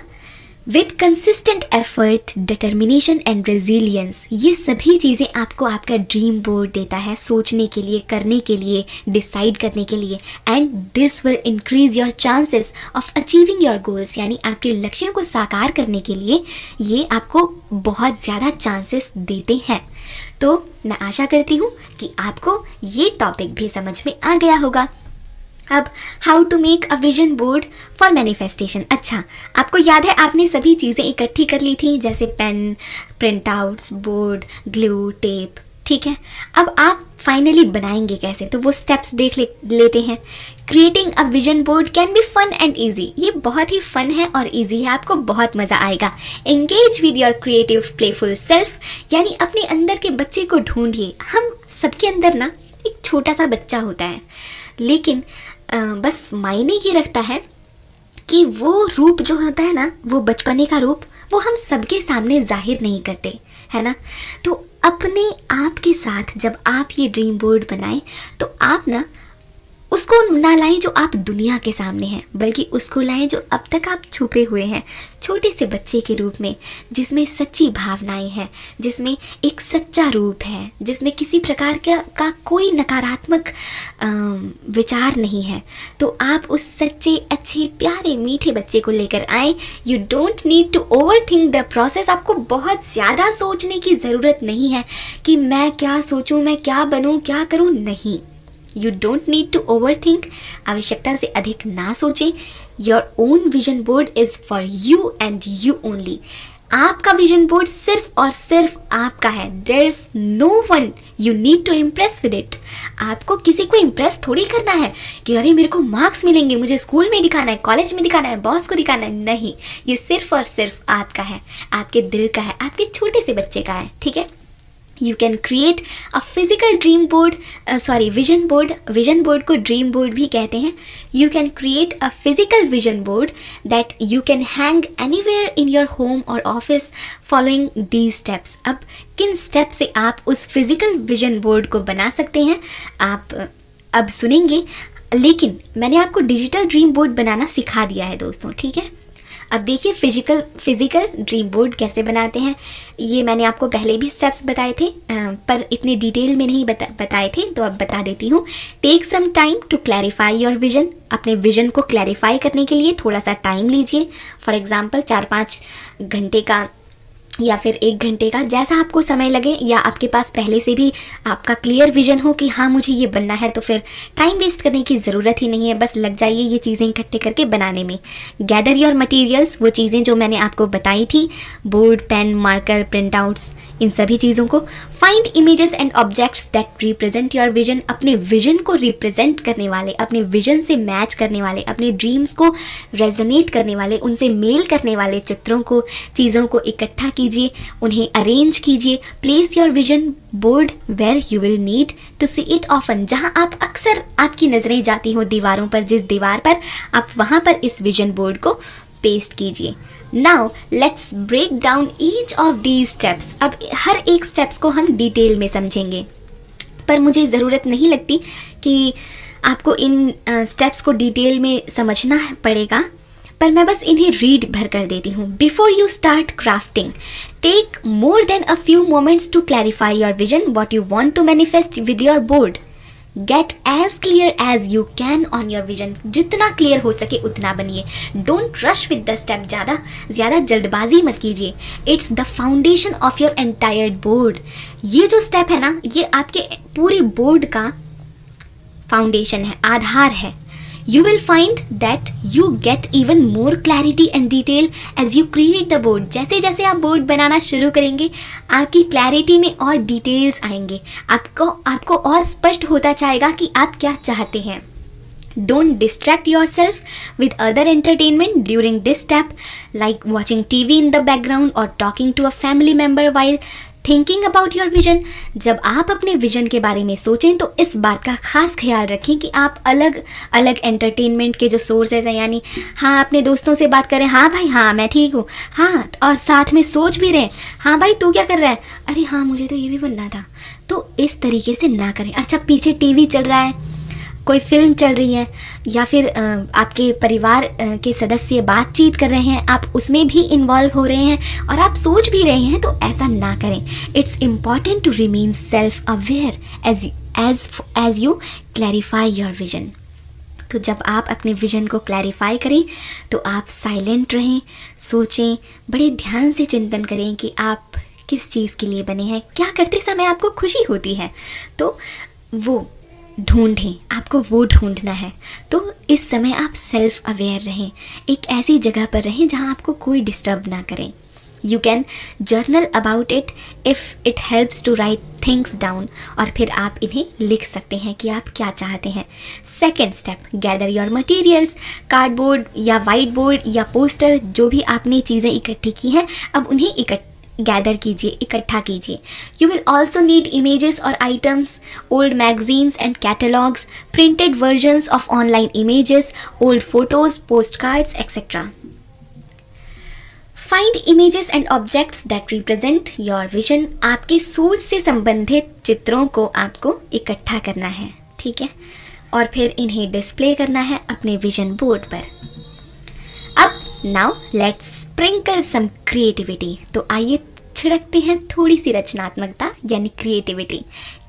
with consistent effort, determination and resilience, ये सभी चीज़ें आपको आपका ड्रीम बोर्ड देता है सोचने के लिए, करने के लिए, डिसाइड करने के लिए। And this will increase your chances of achieving your goals, यानी आपके लक्ष्यों को साकार करने के लिए ये आपको बहुत ज़्यादा चांसेस देते हैं। तो मैं आशा करती हूँ कि आपको ये टॉपिक भी समझ में आ गया होगा। अब how to make a vision board for manifestation. अच्छा, आपको याद है आपने सभी चीज़ें इकट्ठी कर ली थी, जैसे pen, printouts, board, glue, tape, ठीक है। अब आप फाइनली बनाएंगे कैसे, तो वो स्टेप्स देख लेते हैं। Creating a vision board can be fun and easy. ये बहुत ही फन है और ईजी है, आपको बहुत मज़ा आएगा। Engage with your creative playful self, यानी अपने अंदर के बच्चे को ढूंढिए। हम सबके अंदर ना एक छोटा सा बच्चा होता है, लेकिन बस मायने ये रखता है कि वो रूप जो होता है ना, वो बचपने का रूप, वो हम सबके सामने जाहिर नहीं करते, है ना। तो अपने आप के साथ जब आप ये ड्रीम बोर्ड बनाएं, तो आप ना उसको ना लाएं जो आप दुनिया के सामने हैं, बल्कि उसको लाएं जो अब तक आप छुपे हुए हैं, छोटे से बच्चे के रूप में, जिसमें सच्ची भावनाएं हैं, जिसमें एक सच्चा रूप है, जिसमें किसी प्रकार का कोई नकारात्मक विचार नहीं है। तो आप उस सच्चे, अच्छे, प्यारे, मीठे बच्चे को लेकर आएँ। You don't need to overthink the process. आपको बहुत ज़्यादा सोचने की ज़रूरत नहीं है कि मैं क्या सोचूं, मैं क्या बनूं, क्या करूं, नहीं। You don't need to overthink. आवश्यकता से अधिक ना सोचें। Your own vision board is for you and you only. आपका विजन बोर्ड सिर्फ और सिर्फ आपका है। There is no one you need to impress with it. आपको किसी को इम्प्रेस थोड़ी करना है कि अरे मेरे को मार्क्स मिलेंगे, मुझे स्कूल में दिखाना है, कॉलेज में दिखाना है, बॉस को दिखाना है। नहीं, ये सिर्फ और सिर्फ आपका है, आपके दिल का है, आपके छोटे से बच्चे का है, ठीक है। You can create a physical dream board, vision board. Vision board को dream board भी कहते हैं. You can create a physical vision board that you can hang anywhere in your home or office following these steps. अब किन step से आप उस physical vision board को बना सकते हैं, आप अब सुनेंगे। लेकिन मैंने आपको डिजिटल ड्रीम बोर्ड बनाना सिखा दिया है दोस्तों, ठीक है। अब देखिए फिजिकल ड्रीम बोर्ड कैसे बनाते हैं। ये मैंने आपको पहले भी स्टेप्स बताए थे, पर इतने डिटेल में नहीं बताए थे, तो अब बता देती हूँ। Take some time to clarify your vision. अपने विजन को क्लैरिफाई करने के लिए थोड़ा सा टाइम लीजिए। फॉर एग्जांपल 4-5 घंटे का या फिर 1 घंटे का, जैसा आपको समय लगे, या आपके पास पहले से भी आपका क्लियर विजन हो कि हाँ मुझे ये बनना है, तो फिर टाइम वेस्ट करने की ज़रूरत ही नहीं है, बस लग जाइए ये चीज़ें इकट्ठे करके बनाने में। गैदर योर मटेरियल्स, वो चीज़ें जो मैंने आपको बताई थी, board, pen, marker, printouts, इन सभी चीज़ों को। Find images and objects that represent your vision, अपने विजन को रिप्रेजेंट करने वाले, अपने विजन से मैच करने वाले, अपने ड्रीम्स को रेजोनेट करने वाले, उनसे मेल करने वाले चित्रों को, चीज़ों को इकट्ठा कीजिए, उन्हें अरेंज कीजिए। Place your vision board where you will need to see it often, जहाँ आप अक्सर आपकी नज़रें जाती हो दीवारों पर, जिस दीवार पर, आप वहाँ पर इस विजन बोर्ड को पेस्ट कीजिए। Now let's break down each of these steps. अब हर एक स्टेप्स को हम डिटेल में समझेंगे, पर मुझे ज़रूरत नहीं लगती कि आपको इन स्टेप्स को डिटेल में समझना पड़ेगा, पर मैं बस इन्हें रीड भर कर देती हूँ। Before you start crafting, take more than a few moments to clarify your vision, what you want to manifest with your board. Get as clear as you can on your vision, जितना clear हो सके उतना बनिए। Don't rush with the step, ज़्यादा जल्दबाजी मत कीजिए। It's the foundation of your entire board. ये जो स्टेप है ना, ये आपके पूरे बोर्ड का फाउंडेशन है, आधार है। You will find that you get even more clarity and detail as you create the board. जैसे जैसे आप बोर्ड बनाना शुरू करेंगे, आपकी क्लैरिटी में और डिटेल्स आएंगे, आपको और स्पष्ट होता जाएगा कि आप क्या चाहते हैं। Don't distract yourself with other entertainment during this step, like watching TV in the background or talking to a family member while thinking about your vision. जब आप अपने विजन के बारे में सोचें तो इस बात का खास ख्याल रखें कि आप अलग अलग एंटरटेनमेंट के जो सोर्सेज हैं, यानी हाँ अपने दोस्तों से बात करें, हाँ भाई हाँ मैं ठीक हूँ, हाँ, और साथ में सोच भी रहे, हाँ भाई तू क्या कर रहा है, अरे हाँ मुझे तो ये भी बनना था। तो इस तरीके से ना करें। अच्छा, पीछे टीवी चल रहा है, कोई फिल्म चल रही है, या फिर आपके परिवार के सदस्य बातचीत कर रहे हैं, आप उसमें भी इन्वॉल्व हो रहे हैं और आप सोच भी रहे हैं, तो ऐसा ना करें। It's important to remain self aware as you clarify your vision. तो जब आप अपने विजन को क्लैरिफाई करें तो आप साइलेंट रहें, सोचें, बड़े ध्यान से चिंतन करें कि आप किस चीज़ के लिए बने हैं, क्या करते समय आपको खुशी होती है, तो वो ढूंढें, आपको वो ढूंढना है। तो इस समय आप सेल्फ अवेयर रहें, एक ऐसी जगह पर रहें जहां आपको कोई डिस्टर्ब ना करें। You can journal about it if it helps to write things down, और फिर आप इन्हें लिख सकते हैं कि आप क्या चाहते हैं। Second step, gather your materials. Cardboard या वाइट बोर्ड या पोस्टर, जो भी आपने चीज़ें इकट्ठी की हैं, अब उन्हें गैदर कीजिए, इकट्ठा कीजिए। You will also need images और items, old magazines and catalogues, printed versions of online images, old photos, postcards etcetera. Find images and objects that represent your vision. आपके सोच से संबंधित चित्रों को आपको इकट्ठा करना है, ठीक है, और फिर इन्हें डिस्प्ले करना है अपने विजन बोर्ड पर। अब now let's sprinkle some creativity. तो आइए छिड़कते हैं थोड़ी सी रचनात्मकता यानी क्रिएटिविटी।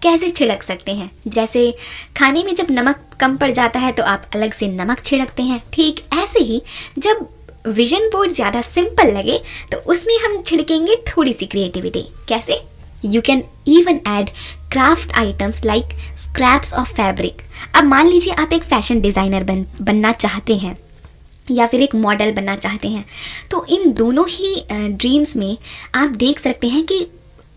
कैसे छिड़क सकते हैं? जैसे खाने में जब नमक कम पड़ जाता है तो आप अलग से नमक छिड़कते हैं, ठीक ऐसे ही जब विजन बोर्ड ज़्यादा सिंपल लगे तो उसमें हम छिड़केंगे थोड़ी सी क्रिएटिविटी। कैसे? You can even add craft items like scraps of fabric. अब मान लीजिए आप एक फैशन डिज़ाइनर बनना चाहते हैं या फिर एक मॉडल बनना चाहते हैं, तो इन दोनों ही ड्रीम्स में आप देख सकते हैं कि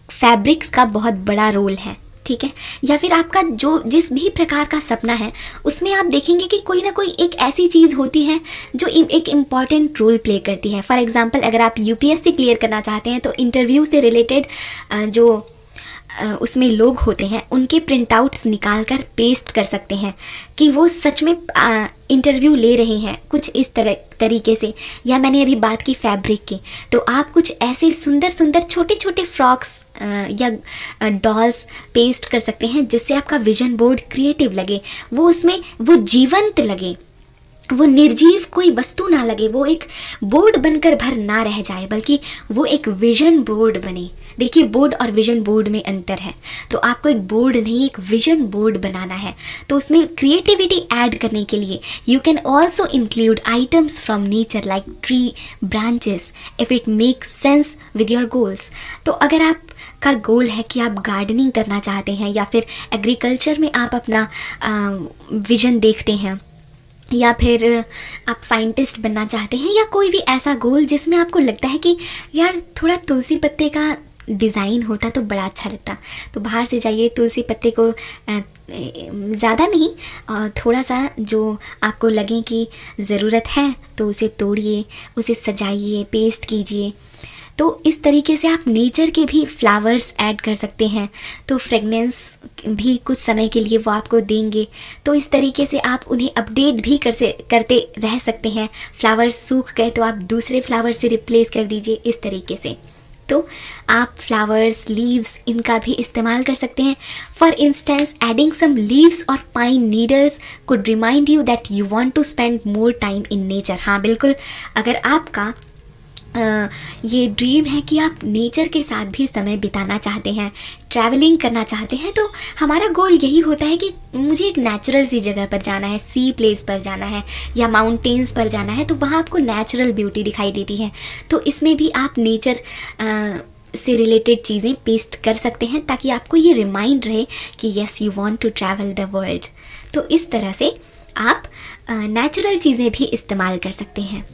फैब्रिक्स का बहुत बड़ा रोल है, ठीक है। या फिर आपका जो जिस भी प्रकार का सपना है उसमें आप देखेंगे कि कोई ना कोई एक ऐसी चीज़ होती है जो एक इम्पॉर्टेंट रोल प्ले करती है। फॉर एग्जांपल, अगर आप यूपीएससी क्लियर करना चाहते हैं तो इंटरव्यू से रिलेटेड जो उसमें लोग होते हैं उनके प्रिंट आउट्स निकाल कर पेस्ट कर सकते हैं कि वो सच में इंटरव्यू ले रहे हैं, कुछ इस तरीके से। या मैंने अभी बात की फैब्रिक की, तो आप कुछ ऐसे सुंदर सुंदर छोटे छोटे फ्रॉक्स या डॉल्स पेस्ट कर सकते हैं जिससे आपका विजन बोर्ड क्रिएटिव लगे, वो उसमें वो जीवंत लगे। वो निर्जीव कोई वस्तु ना लगे, वो एक बोर्ड बनकर भर ना रह जाए, बल्कि वो एक विजन बोर्ड बने। देखिए, बोर्ड और विजन बोर्ड में अंतर है। तो आपको एक बोर्ड नहीं, एक विजन बोर्ड बनाना है। तो उसमें क्रिएटिविटी ऐड करने के लिए you can also include items from nature like tree branches if it makes sense with your goals. तो अगर आपका गोल है कि आप गार्डनिंग करना चाहते हैं, या फिर एग्रीकल्चर में आप अपना विजन देखते हैं, या फिर आप साइंटिस्ट बनना चाहते हैं, या कोई भी ऐसा गोल जिसमें आपको लगता है कि यार थोड़ा तुलसी पत्ते का डिज़ाइन होता तो बड़ा अच्छा लगता, तो बाहर से जाइए, तुलसी पत्ते को ज़्यादा नहीं, थोड़ा सा जो आपको लगे कि ज़रूरत है तो उसे तोड़िए, उसे सजाइए, पेस्ट कीजिए। तो इस तरीके से आप नेचर के भी फ्लावर्स ऐड कर सकते हैं, तो फ्रेगनेंस भी कुछ समय के लिए वो आपको देंगे। तो इस तरीके से आप उन्हें अपडेट भी करते रह सकते हैं। फ्लावर्स सूख गए तो आप दूसरे फ्लावर से रिप्लेस कर दीजिए, इस तरीके से। तो आप फ्लावर्स, लीव्स, इनका भी इस्तेमाल कर सकते हैं। For instance, adding some leaves और pine needles could remind you that you want to spend more time in nature. हाँ बिल्कुल, अगर आपका ये ड्रीम है कि आप नेचर के साथ भी समय बिताना चाहते हैं, ट्रैवलिंग करना चाहते हैं, तो हमारा गोल यही होता है कि मुझे एक नेचुरल सी जगह पर जाना है, सी प्लेस पर जाना है या माउंटेन्स पर जाना है, तो वहाँ आपको नेचुरल ब्यूटी दिखाई देती है। तो इसमें भी आप नेचर से रिलेटेड चीज़ें पेस्ट कर सकते हैं, ताकि आपको ये रिमाइंड रहे कि yes you want to travel the world. तो इस तरह से आप नेचुरल चीज़ें भी इस्तेमाल कर सकते हैं।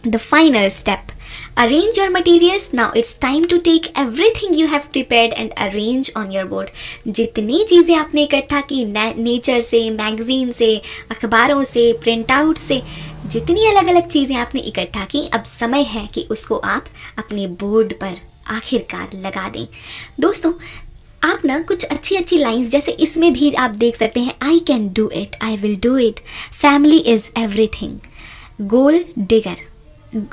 The final step. Arrange your materials. Now it's time to take everything you have prepared and arrange on your board. जितनी चीज़ें आपने इकट्ठा की, नेचर से, मैगजीन से, अखबारों से, प्रिंट आउट से, जितनी अलग अलग चीज़ें आपने इकट्ठा की, अब समय है कि उसको आप अपने बोर्ड पर आखिरकार लगा दें। दोस्तों, आप ना कुछ अच्छी अच्छी लाइंस, जैसे इसमें भी आप देख सकते हैं, I can do it, I will do it, family is everything, goal digger,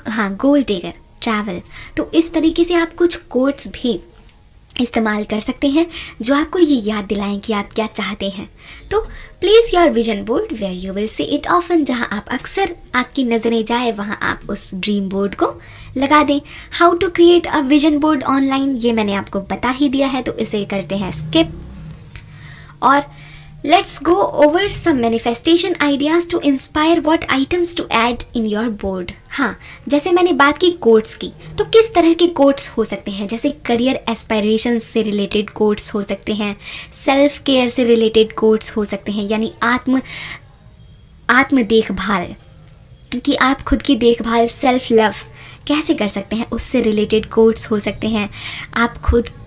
हाँ गोल डिगर, ट्रैवल। तो इस तरीके से आप कुछ कोट्स भी इस्तेमाल कर सकते हैं जो आपको ये याद दिलाएं कि आप क्या चाहते हैं। तो place your vision board where you will see it often, जहाँ आप अक्सर आपकी नज़रें जाए वहाँ आप उस ड्रीम बोर्ड को लगा दें। How to create a vision board online, ये मैंने आपको बता ही दिया है, तो इसे करते हैं स्किप। और Let's go over some manifestation ideas to inspire what items to add in your board। हाँ, जैसे मैंने बात की कोट्स की, तो किस तरह के कोट्स हो सकते हैं, जैसे करियर एस्पायरेशन से रिलेटेड कोट्स हो सकते हैं, सेल्फ केयर से रिलेटेड कोट्स हो सकते हैं, यानी आत्म देखभाल, कि आप खुद की देखभाल, सेल्फ लव कैसे कर सकते हैं, उससे रिलेटेड कोट्स हो सकते हैं। आप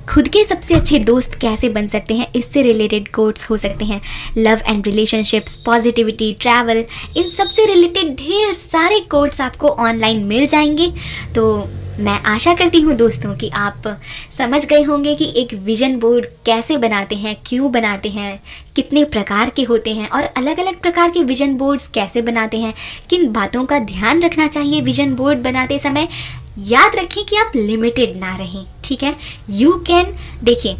खुद के सबसे अच्छे दोस्त कैसे बन सकते हैं, इससे रिलेटेड कोट्स हो सकते हैं। Love and relationships, positivity, travel, इन सब से रिलेटेड ढेर सारे कोट्स आपको ऑनलाइन मिल जाएंगे। तो मैं आशा करती हूँ दोस्तों कि आप समझ गए होंगे कि एक विजन बोर्ड कैसे बनाते हैं, क्यों बनाते हैं, कितने प्रकार के होते हैं, और अलग अलग प्रकार के विजन बोर्ड्स कैसे बनाते हैं, किन बातों का ध्यान रखना चाहिए विजन बोर्ड बनाते समय। याद रखें कि आप लिमिटेड ना रहें, ठीक है। यू कैन, देखिए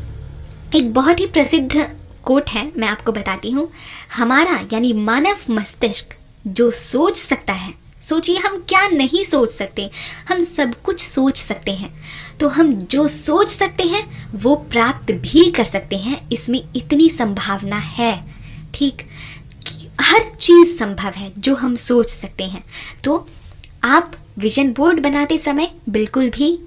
एक बहुत ही प्रसिद्ध कोट है, मैं आपको बताती हूँ। हमारा यानी मानव मस्तिष्क जो सोच सकता है, सोचिए हम क्या नहीं सोच सकते, हम सब कुछ सोच सकते हैं। तो हम जो सोच सकते हैं वो प्राप्त भी कर सकते हैं, इसमें इतनी संभावना है, ठीक। हर चीज़ संभव है जो हम सोच सकते हैं। तो आप विजन बोर्ड बनाते समय बिल्कुल भी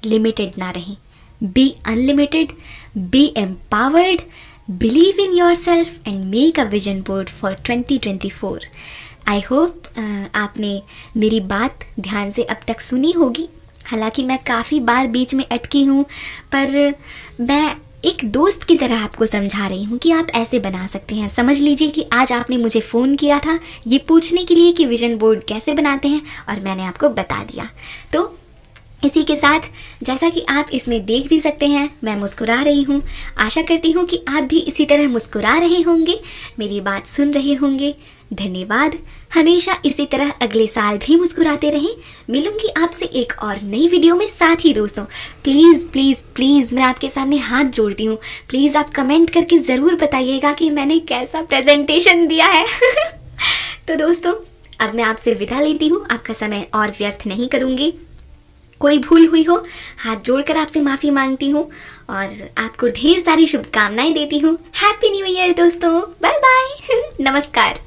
लिमिटेड ना रहें, be unlimited, be empowered, believe in yourself and make a vision board for 2024। I hope आपने मेरी बात ध्यान से अब तक सुनी होगी। हालांकि मैं काफ़ी बार बीच में अटकी हूँ, पर मैं एक दोस्त की तरह आपको समझा रही हूँ कि आप ऐसे बना सकते हैं। समझ लीजिए कि आज आपने मुझे फ़ोन किया था ये पूछने के लिए कि विजन बोर्ड कैसे बनाते हैं, और मैंने आपको बता दिया। तो इसी के साथ, जैसा कि आप इसमें देख भी सकते हैं, मैं मुस्कुरा रही हूँ। आशा करती हूँ कि आप भी इसी तरह मुस्कुरा रहे होंगे, मेरी बात सुन रहे होंगे। धन्यवाद। हमेशा इसी तरह अगले साल भी मुस्कुराते रहें। मिलूंगी आपसे एक और नई वीडियो में। साथ ही दोस्तों, प्लीज़ प्लीज़ प्लीज़ मैं आपके सामने हाथ जोड़ती हूँ, प्लीज़ आप कमेंट करके ज़रूर बताइएगा कि मैंने कैसा प्रेजेंटेशन दिया है। तो दोस्तों, अब मैं आपसे विदा लेती हूँ, आपका समय और व्यर्थ नहीं करूँगी। कोई भूल हुई हो हाथ जोड़कर आपसे माफ़ी मांगती हूँ और आपको ढेर सारी शुभकामनाएं देती हूँ। हैप्पी न्यू ईयर दोस्तों, बाय बाय। नमस्कार।